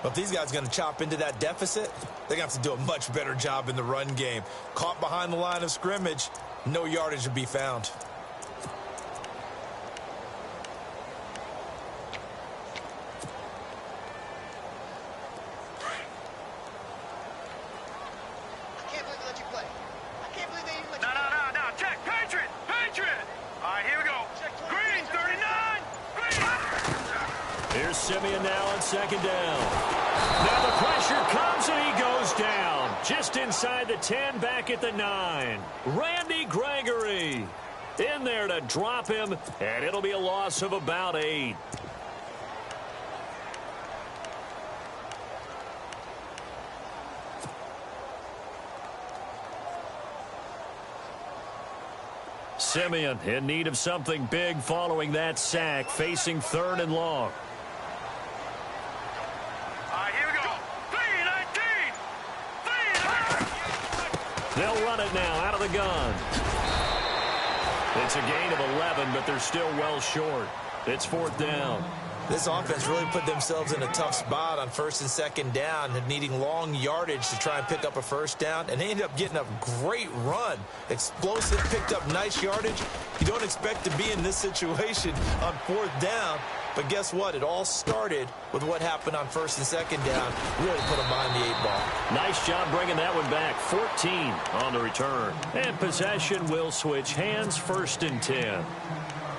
But if these guys are going to chop into that deficit, they're going to have to do a much better job in the run game. Caught behind the line of scrimmage, no yardage to be found. Simeon now on second down. Now the pressure comes and he goes down. Just inside the 10, back at the 9. Randy Gregory in there to drop him, and it'll be a loss of about 8. Simeon in need of something big following that sack, facing 3rd and long. They'll run it now out of the gun. It's a gain of 11, but they're still well short. It's 4th down. This offense really put themselves in a tough spot on 1st and 2nd down, and needing long yardage to try and pick up a 1st down, and they ended up getting a great run. Explosive, picked up nice yardage. You don't expect to be in this situation on 4th down, but guess what? It all started with what happened on 1st and 2nd down. Really put them behind the 8 ball. Nice job bringing that one back. 14 on the return. And possession will switch hands, 1st and 10.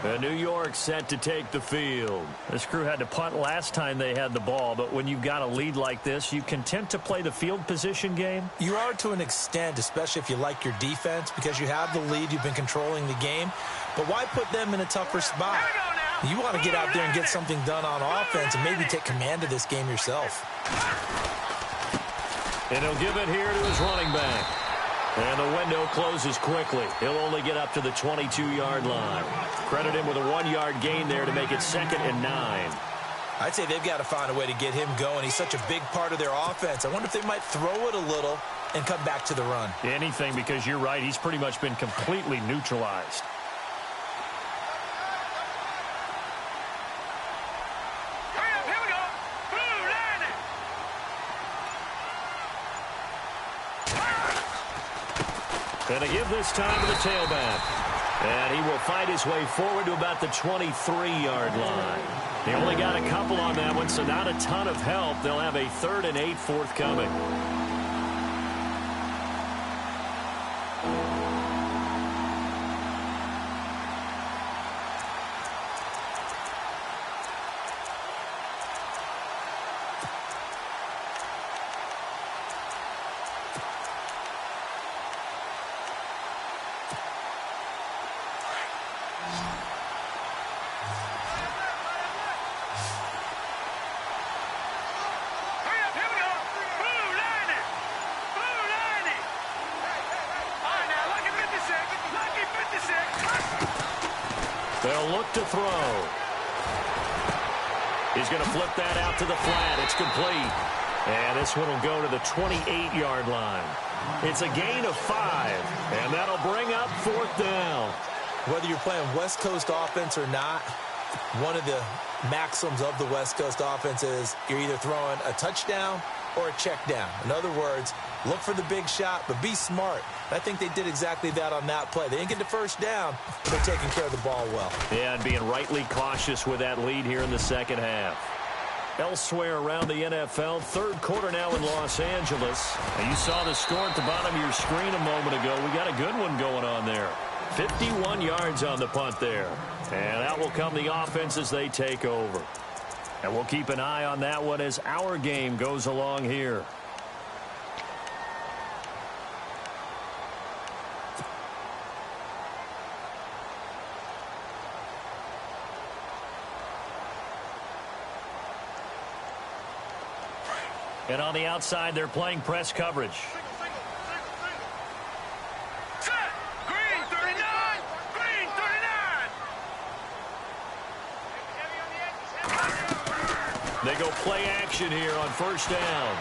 And New York set to take the field. This crew had to punt last time they had the ball, but when you've got a lead like this, you content to play the field position game? You are to an extent, especially if you like your defense, because you have the lead, you've been controlling the game. But why put them in a tougher spot? You want to get out there and get something done on offense and maybe take command of this game yourself. And he'll give it here to his running back. And the window closes quickly. He'll only get up to the 22-yard line. Credit him with a 1-yard gain there to make it 2nd and 9. I'd say they've got to find a way to get him going. He's such a big part of their offense. I wonder if they might throw it a little and come back to the run. Anything, because you're right. He's pretty much been completely neutralized. And a give this time to the tailback. And he will fight his way forward to about the 23-yard line. He only got a couple on that one, so not a ton of help. They'll have a 3rd and 8 forthcoming. They'll look to throw. He's going to flip that out to the flat. It's complete. And this one will go to the 28-yard line. It's a gain of 5, and that'll bring up 4th down. Whether you're playing West Coast offense or not, one of the maxims of the West Coast offense is you're either throwing a touchdown or a check down. In other words, look for the big shot, but be smart. I think they did exactly that on that play. They didn't get the first down, but they're taking care of the ball well. Yeah, and being rightly cautious with that lead here in the second half. Elsewhere around the NFL, third quarter now in Los Angeles. And you saw the score at the bottom of your screen a moment ago. We got a good one going on there. 51 yards on the punt there. And out will come the offense as they take over. And we'll keep an eye on that one as our game goes along here. And on the outside, they're playing press coverage. Set. Green 39. Green 39. They go play action here on first down.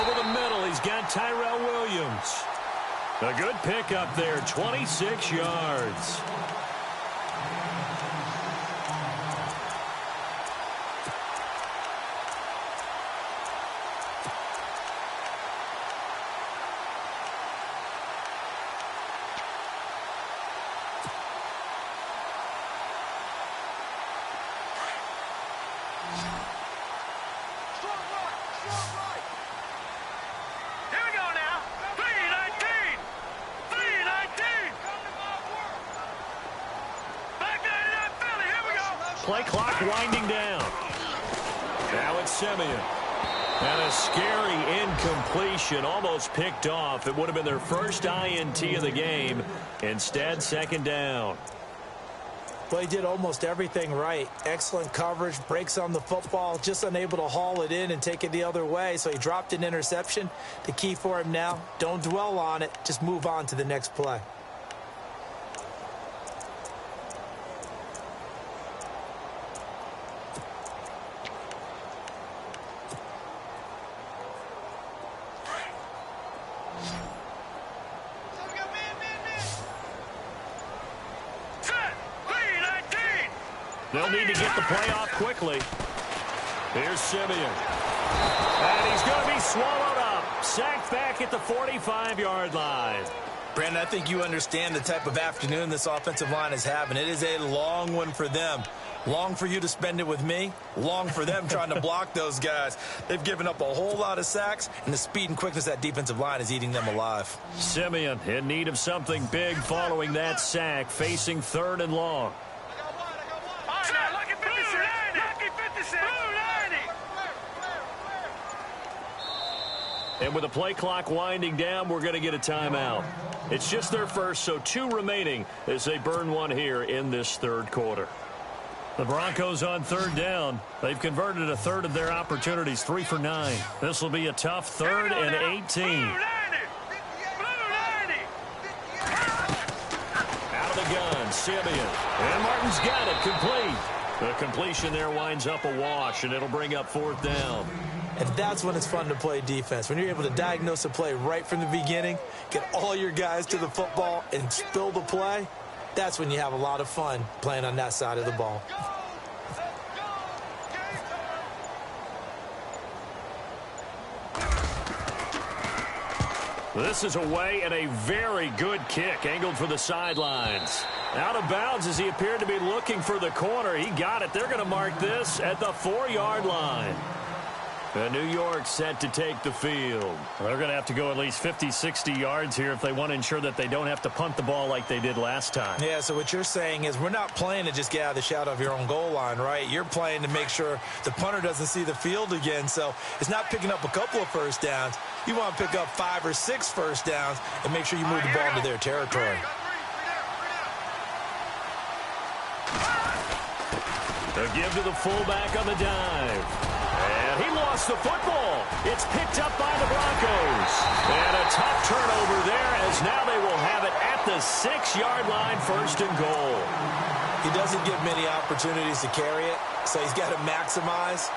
Over the middle, he's got Tyrell Williams. A good pickup there, 26 yards. Play clock winding down. Now it's Simeon. And a scary incompletion, almost picked off. It would have been their first INT of the game. Instead, second down. Well, he did almost everything right. Excellent coverage, breaks on the football, just unable to haul it in and take it the other way. So he dropped an interception. The key for him now, don't dwell on it. Just move on to the next play. They'll need to get the play off quickly. Here's Simeon. And he's going to be swallowed up. Sacked back at the 45-yard line. Brandon, I think you understand the type of afternoon this offensive line is having. It is a long one for them. Long for you to spend it with me. Long for them trying to block those guys. They've given up a whole lot of sacks, and the speed and quickness of that defensive line is eating them alive. Simeon in need of something big following that sack, facing third and long. And with the play clock winding down, we're going to get a timeout. It's just their first, so 2 remaining as they burn one here in this third quarter. The Broncos on third down. They've converted a third of their opportunities, 3 for 9. This will be a tough third and 18. Out of the gun, Simeon. And Martin's got it, complete. The completion there winds up a wash, and it'll bring up fourth down. And that's when it's fun to play defense. When you're able to diagnose a play right from the beginning, get all your guys to the football and spill the play, that's when you have a lot of fun playing on that side of the ball. This is away and a very good kick, angled for the sidelines. Out of bounds as he appeared to be looking for the corner. He got it. They're going to mark this at the 4-yard line. And New York set to take the field. They're going to have to go at least 50, 60 yards here if they want to ensure that they don't have to punt the ball like they did last time. Yeah, so what you're saying is we're not playing to just get out of the shadow of your own goal line, right? You're playing to make sure the punter doesn't see the field again. So it's not picking up a couple of first downs. You want to pick up 5 or 6 first downs and make sure you move the ball into their territory. A give to the fullback on the dive. And he lost the football. It's picked up by the Broncos. And a tough turnover there as now they will have it at the 6-yard line, first and goal. He doesn't get many opportunities to carry it, so he's got to maximize.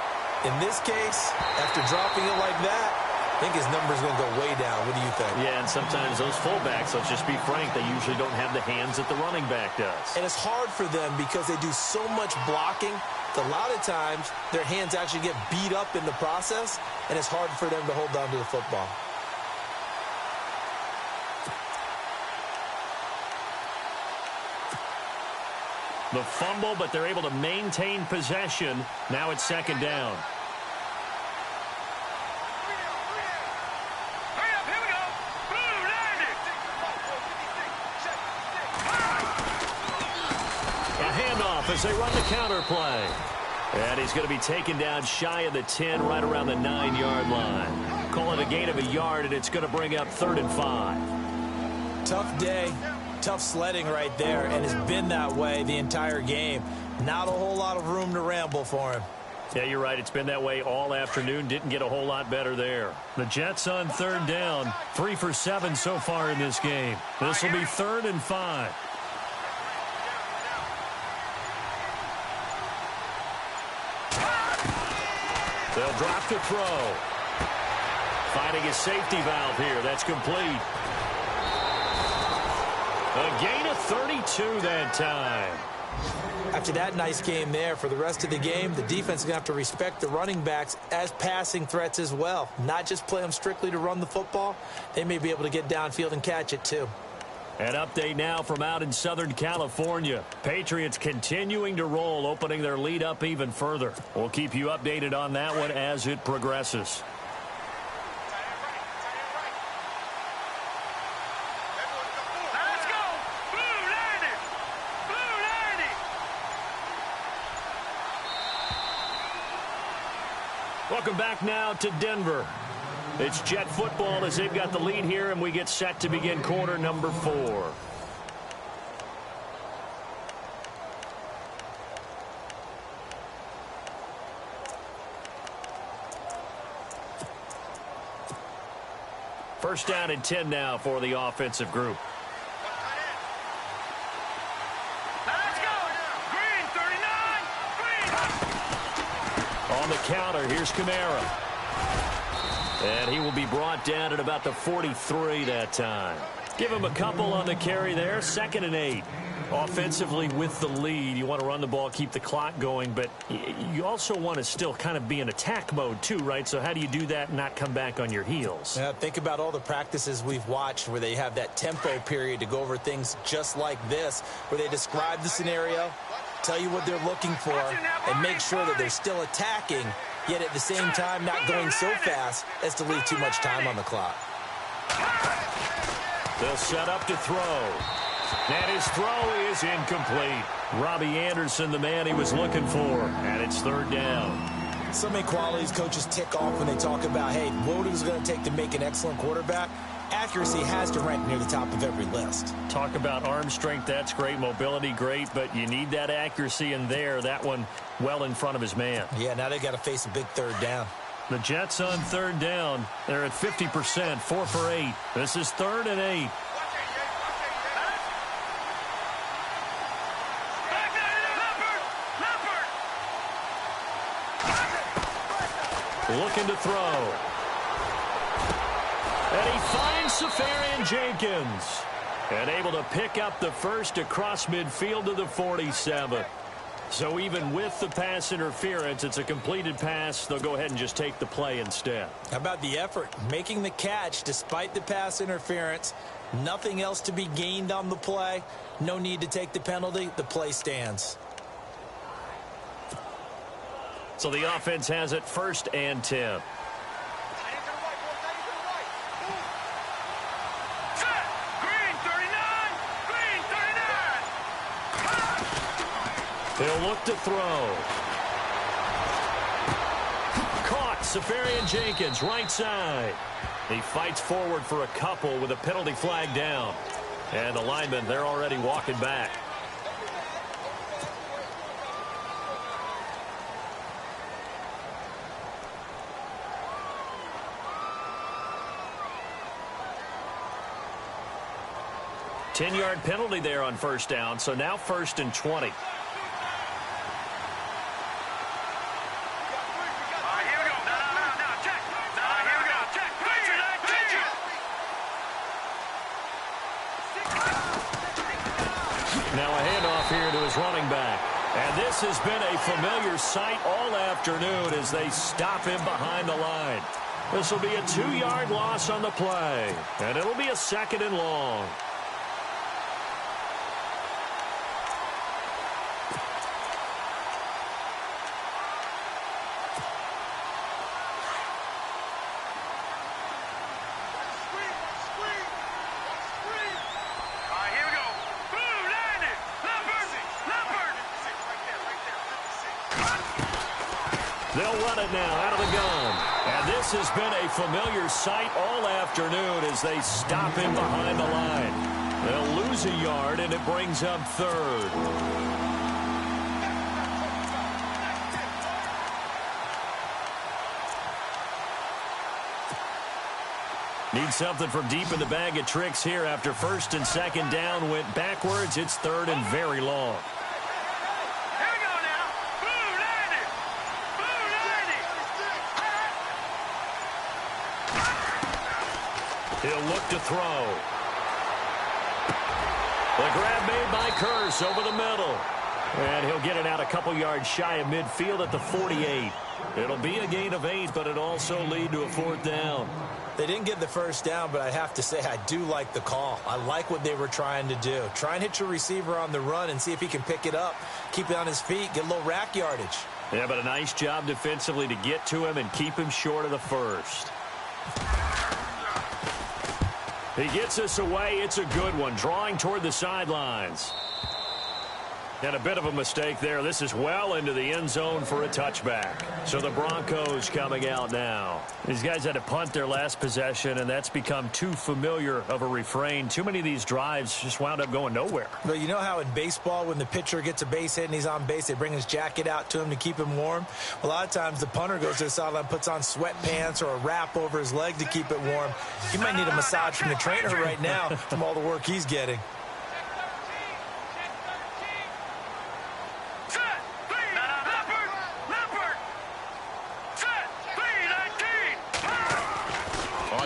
In this case, after dropping it like that, think his number's going to go way down. What do you think? Yeah, and sometimes those fullbacks, let's just be frank, they usually don't have the hands that the running back does. And it's hard for them because they do so much blocking. A lot of times, their hands actually get beat up in the process, and it's hard for them to hold on to the football. The fumble, but they're able to maintain possession. Now it's second down. As they run the counter play. And he's going to be taken down shy of the 10, right around the 9-yard line. Call it a gain of a yard, and it's going to bring up 3rd and 5. Tough day, tough sledding right there, and it's been that way the entire game. Not a whole lot of room to ramble for him. Yeah, you're right. It's been that way all afternoon. Didn't get a whole lot better there. The Jets on 3rd down. 3 for 7 so far in this game. This will be 3rd and 5. They'll drop to throw. Finding a safety valve here. That's complete. A gain of 32 that time. After that nice game there, for the rest of the game, the defense is going to have to respect the running backs as passing threats as well. Not just play them strictly to run the football. They may be able to get downfield and catch it too. An update now from out in Southern California. Patriots continuing to roll, opening their lead up even further. We'll keep you updated on that one as it progresses. Let's go! Blue landed! Blue landed! Welcome back now to Denver. It's Jet football as they've got the lead here, and we get set to begin quarter number 4. First down and 10 now for the offensive group. Let's go! Green 39! Green! On the counter, here's Kamara. And he will be brought down at about the 43 that time. Give him a couple on the carry there. 2nd and 8. Offensively with the lead, you want to run the ball, keep the clock going, but you also want to still kind of be in attack mode too, right? So how do you do that and not come back on your heels? Yeah, think about all the practices we've watched where they have that tempo period to go over things just like this, where they describe the scenario, tell you what they're looking for, and make sure that they're still attacking, yet at the same time not going so fast as to leave too much time on the clock. They'll set up to throw. And his throw is incomplete. Robbie Anderson, the man he was looking for, and it's 3rd down. So many qualities coaches tick off when they talk about, hey, what is it going to take to make an excellent quarterback? Accuracy has to rank near the top of every list. Talk about arm strength, that's great. Mobility, great, but you need that accuracy in there. That one well in front of his man. Yeah, now they got to face a big 3rd down. The Jets on 3rd down. They're at 50%, 4 for 8. This is 3rd and 8. Looking to throw. And he finds Safarian Jenkins. And able to pick up the first across midfield to the 47. So even with the pass interference, it's a completed pass. They'll go ahead and just take the play instead. How about the effort? Making the catch despite the pass interference. Nothing else to be gained on the play. No need to take the penalty. The play stands. So the offense has it 1st and 10. Set! Green 39! Green 39! They'll look to throw. Caught. Safarian Jenkins, right side. He fights forward for a couple with a penalty flag down. And the linemen, they're already walking back. Ten-yard penalty there on 1st down, so now 1st and 20. All right, here we go. No, check. All right, here we go. Check. Green Now a handoff here to his running back. And this has been a familiar sight all afternoon as they stop him behind the line. This will be a 2-yard loss on the play, and it'll be a 2nd and long. They'll run it now out of the gun. And this has been a familiar sight all afternoon as they stop him behind the line. They'll lose a yard, and it brings up 3rd. Need something from deep in the bag of tricks here after 1st and 2nd down went backwards. It's 3rd and very long. He'll look to throw. The grab made by Curse over the middle. And he'll get it out a couple yards shy of midfield at the 48. It'll be a gain of 8, but it'll also lead to a 4th down. They didn't get the 1st down, but I have to say I do like the call. I like what they were trying to do. Try and hit your receiver on the run and see if he can pick it up. Keep it on his feet, get a little rack yardage. Yeah, but a nice job defensively to get to him and keep him short of the 1st. He gets us away. It's a good one. Drawing toward the sidelines. And a bit of a mistake there. This is well into the end zone for a touchback. So the Broncos coming out now. These guys had to punt their last possession, and that's become too familiar of a refrain. Too many of these drives just wound up going nowhere. But you know how in baseball, when the pitcher gets a base hit and he's on base, they bring his jacket out to him to keep him warm? A lot of times the punter goes to the sideline, puts on sweatpants or a wrap over his leg to keep it warm. He might need a massage from the trainer right now from all the work he's getting.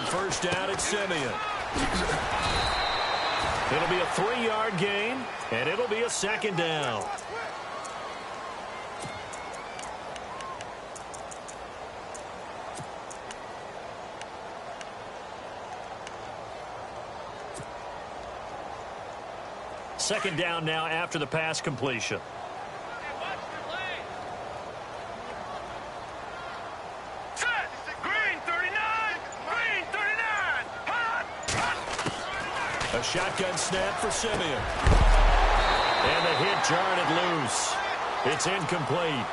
First down at Simeon. It'll be a 3-yard gain, and it'll be a 2nd down. Second down now after the pass completion. A shotgun snap for Simeon. And the hit jarred it loose. It's incomplete.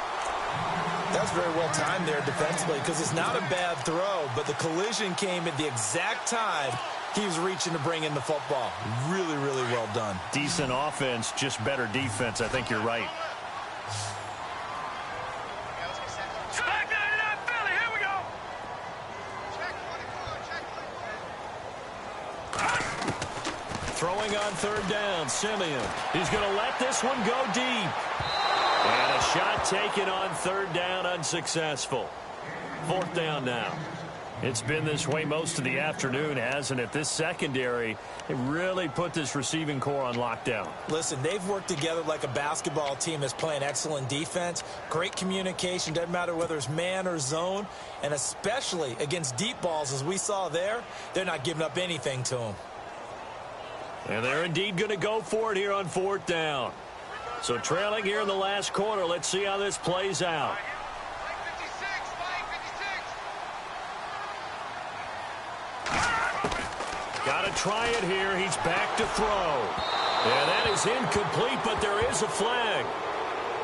That's very well timed there defensively because it's not a bad throw, but the collision came at the exact time he was reaching to bring in the football. Really, really well done. Decent offense, just better defense. I think you're right. Throwing on 3rd down, Simeon. He's going to let this one go deep. And a shot taken on 3rd down, unsuccessful. 4th down now. It's been this way most of the afternoon, hasn't it? This secondary, it really put this receiving core on lockdown. Listen, they've worked together like a basketball team that's playing excellent defense. Great communication, doesn't matter whether it's man or zone. And especially against deep balls, as we saw there, they're not giving up anything to them. And they're indeed going to go for it here on 4th down. So trailing here in the last quarter. Let's see how this plays out. Got to try it here. He's back to throw. And that is incomplete, but there is a flag.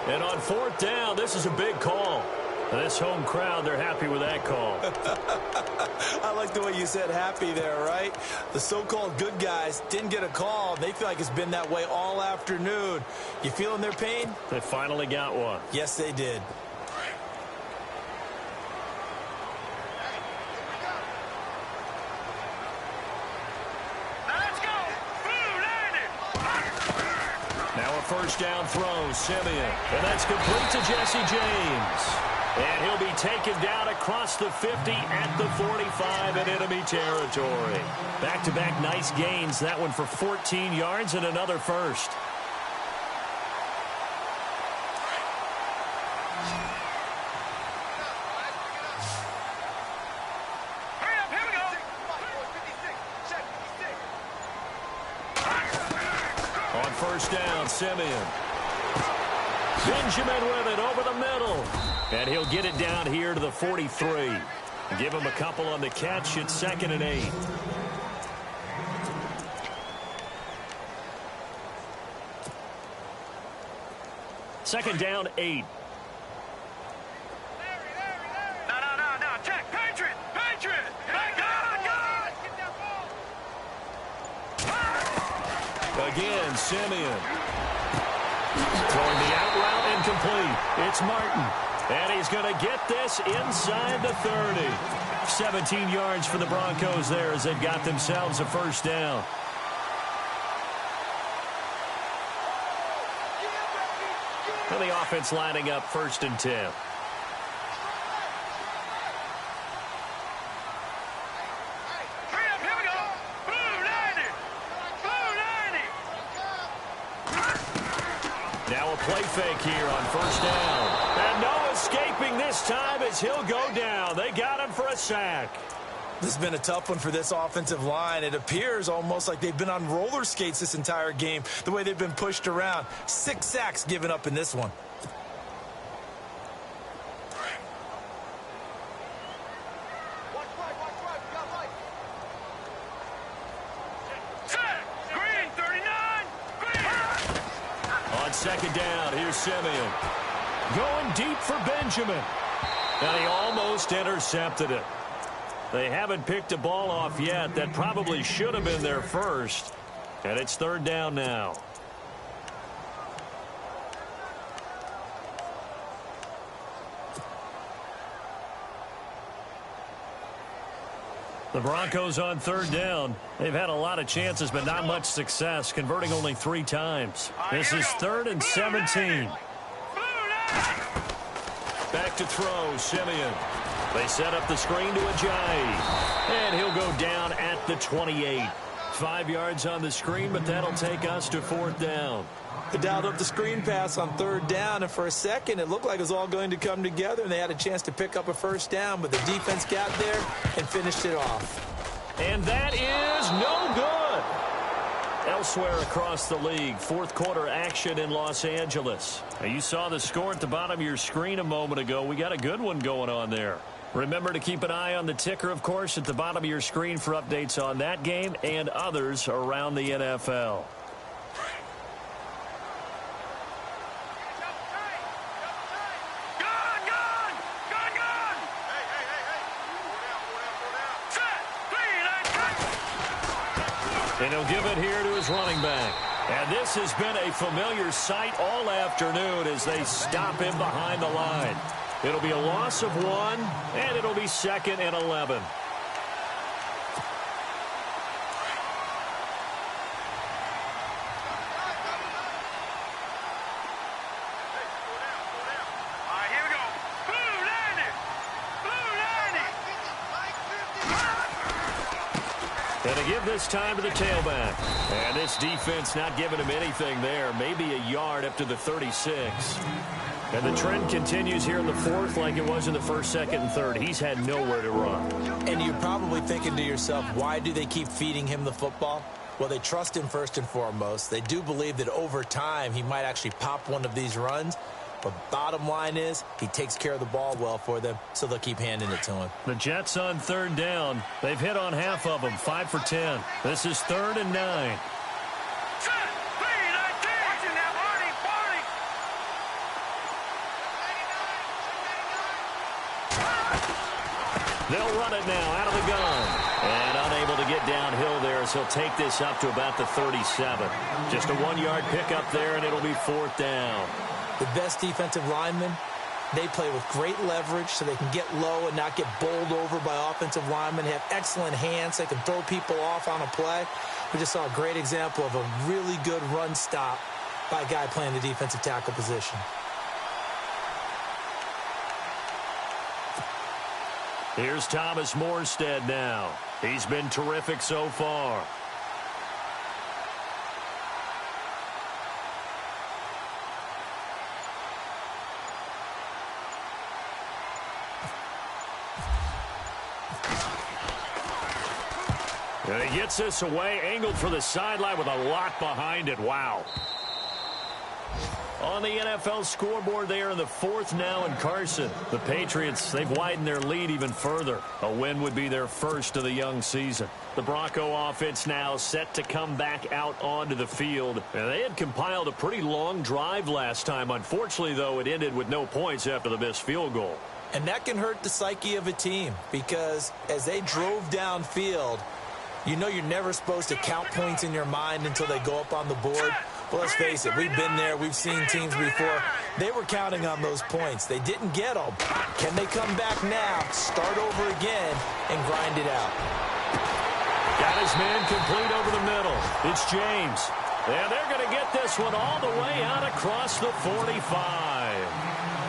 And on 4th down, this is a big call. This home crowd, they're happy with that call. I like the way you said happy there, right? The so-called good guys didn't get a call. They feel like it's been that way all afternoon. You feeling their pain? They finally got one. Yes, they did. Now a first down throw, Simeon. And that's complete to Jesse James. And he'll be taken down across the 50 at the 45 in enemy territory. Back-to-back nice gains. That one for 14 yards and another first. on first down, Simeon. Benjamin with it over the middle. And he'll get it down here to the 43. Give him a couple on the catch. It's 2nd and 8. Second down, 8. No. Check. Patriot. Again, Simeon. Throwing the out route incomplete. It's Martin. And he's going to get this inside the 30. 17 yards for the Broncos there as they've got themselves a first down. And the offense lining up 1st and 10. Now a play fake here on first down. And no escaping this time as he'll go down. They got him for a sack. This has been a tough one for this offensive line. It appears almost like they've been on roller skates this entire game, the way they've been pushed around. 6 sacks given up in this one. Second down, here's Simeon. Going deep for Benjamin. And he almost intercepted it. They haven't picked a ball off yet. That probably should have been their first. And it's 3rd down now. The Broncos on 3rd down. They've had a lot of chances, but not much success, converting only 3 times. This is 3rd and 17. Back to throw, Simeon. They set up the screen to Ajayi. And he'll go down at the 28. 5 yards on the screen, but that'll take us to 4th down. They dialed up the screen pass on 3rd down, and for a second it looked like it was all going to come together, and they had a chance to pick up a first down, but the defense got there and finished it off. And that is no good. Elsewhere across the league, 4th quarter action in Los Angeles. Now, you saw the score at the bottom of your screen a moment ago. We got a good one going on there. Remember to keep an eye on the ticker, of course, at the bottom of your screen for updates on that game and others around the NFL. And he'll give it here to his running back. And this has been a familiar sight all afternoon as they stop him behind the line. It'll be a loss of 1, and it'll be 2nd and 11. And to give this time to the tailback. And this defense not giving him anything there. Maybe a yard up to the 36. And the trend continues here in the 4th like it was in the 1st, 2nd, and 3rd. He's had nowhere to run. And you're probably thinking to yourself, why do they keep feeding him the football? Well, they trust him first and foremost. They do believe that over time he might actually pop one of these runs. But bottom line is he takes care of the ball well for them, so they'll keep handing it to him. The Jets on 3rd down. They've hit on half of them, 5 for 10. This is 3rd and 9. They'll run it now out of the gun. And unable to get downhill there as he'll take this up to about the 37. Just a 1-yard pickup there, and it'll be 4th down. The best defensive linemen, they play with great leverage so they can get low and not get bowled over by offensive linemen. They have excellent hands. They can throw people off on a play. We just saw a great example of a really good run stop by a guy playing the defensive tackle position. Here's Thomas Morstead now. He's been terrific so far. And he gets this away, angled for the sideline with a lot behind it. Wow. On the NFL scoreboard, they are in the fourth now in Carson. The Patriots, they've widened their lead even further. A win would be their first of the young season. The Bronco offense now set to come back out onto the field. And they had compiled a pretty long drive last time. Unfortunately, though, it ended with no points after the missed field goal. And that can hurt the psyche of a team because as they drove downfield, you know you're never supposed to count points in your mind until they go up on the board. Well, let's face it, we've been there. We've seen teams before. They were counting on those points. They didn't get them. Can they come back now, start over again, and grind it out? Got his man complete over the middle. It's James. And they're going to get this one all the way out across the 45.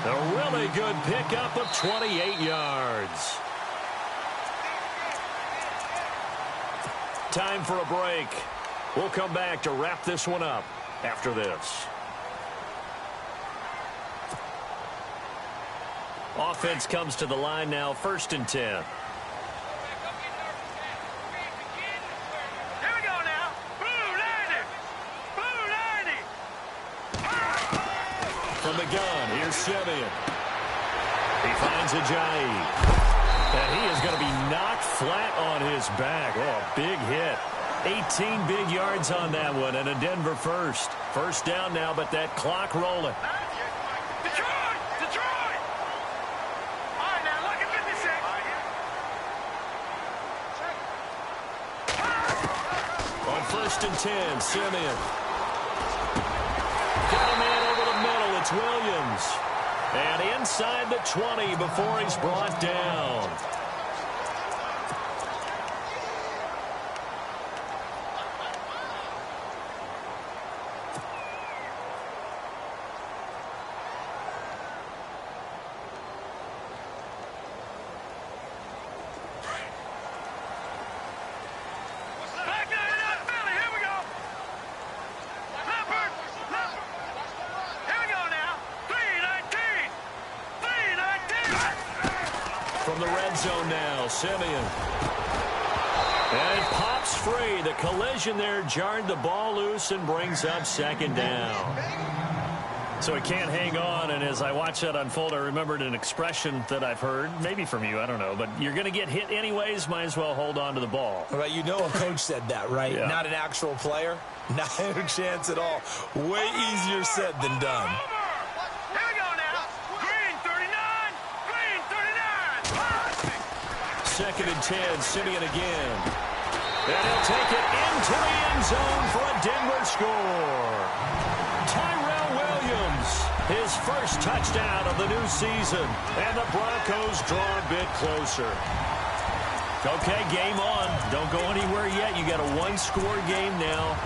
A really good pickup of 28 yards. Time for a break. We'll come back to wrap this one up after this. Offense comes to the line now, 1st and 10. Here we go now. Blue 90. Blue 90. From the gun, here's Simeon. He finds Ajayi. And he is going to be knocked flat on his back. Oh, a big hit. 18 big yards on that one, and a Denver first. First down now, but that clock rolling. Detroit! Detroit! All right, now look at 56. On 1st and 10, Simeon. Got a man over the middle. It's Williams. And inside the 20 before he's brought down. From the red zone now, Simeon. And it pops free. The collision there jarred the ball loose and brings up 2nd down. So he can't hang on, and as I watch that unfold, I remembered an expression that I've heard, maybe from you, I don't know, but you're going to get hit anyways, might as well hold on to the ball. Well, you know a coach said that, right? Yeah. Not an actual player. Not a chance at all. Way easier said than done. Here we go now. Green 39. Green 39. 2nd and 10, Simeon again. And he'll take it into the end zone for a Denver score. Tyrell Williams, his first touchdown of the new season. And the Broncos draw a bit closer. Okay, game on. Don't go anywhere yet. You got a one-score game now.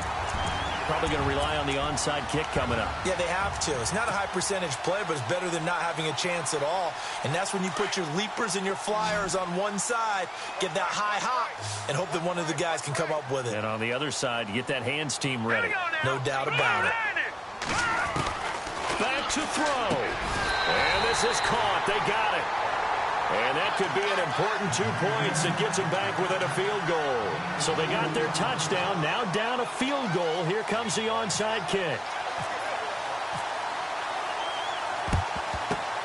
Probably going to rely on the onside kick coming up. Yeah, they have to. It's not a high-percentage play, but it's better than not having a chance at all. And that's when you put your leapers and your flyers on one side, get that high hop, and hope that one of the guys can come up with it. And on the other side, get that hands team ready. No doubt about it. Back to throw. And this is caught. They got it. And that could be an important 2 points that gets them back within a field goal. So they got their touchdown. Now down a field goal. Here comes the onside kick.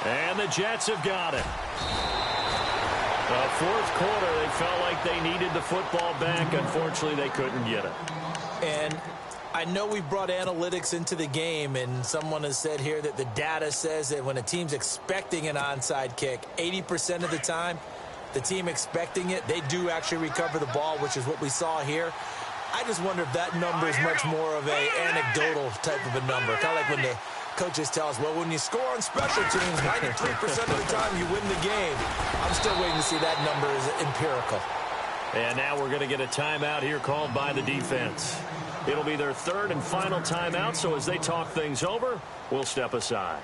And the Jets have got it. The 4th quarter, they felt like they needed the football back. Unfortunately, they couldn't get it. And I know we brought analytics into the game, and someone has said here that the data says that when a team's expecting an onside kick, 80% of the time, the team expecting it, they do actually recover the ball, which is what we saw here. I just wonder if that number is much more of a anecdotal type of a number. Kind of like when the coaches tell us, well, when you score on special teams, 93% of the time you win the game. I'm still waiting to see that number is empirical. And now we're going to get a timeout here called by the defense. It'll be their 3rd and final timeout, so as they talk things over, we'll step aside.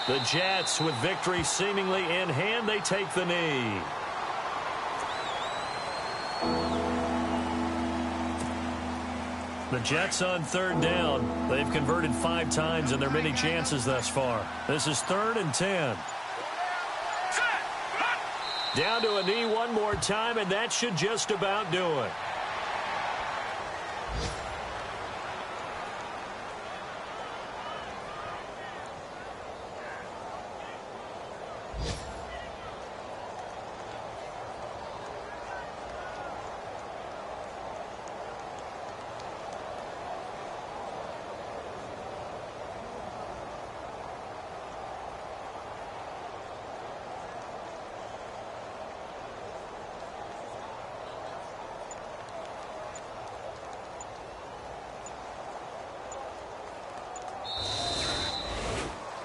The Jets, with victory seemingly in hand, they take the knee. The Jets on third down. They've converted 5 times in their many chances thus far. This is 3rd and 10. Down to a knee one more time, and that should just about do it.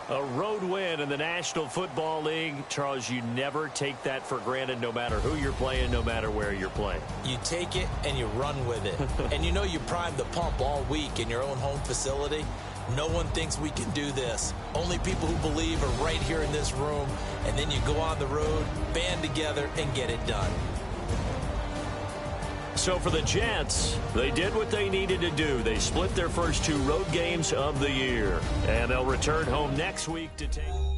A road win in the National Football League. Charles, you never take that for granted no matter who you're playing, no matter where you're playing. You take it and you run with it. And you know you primed the pump all week in your own home facility. No one thinks we can do this. Only people who believe are right here in this room. And then you go on the road, band together, and get it done. So for the Jets, they did what they needed to do. They split their first 2 road games of the year. And they'll return home next week to take...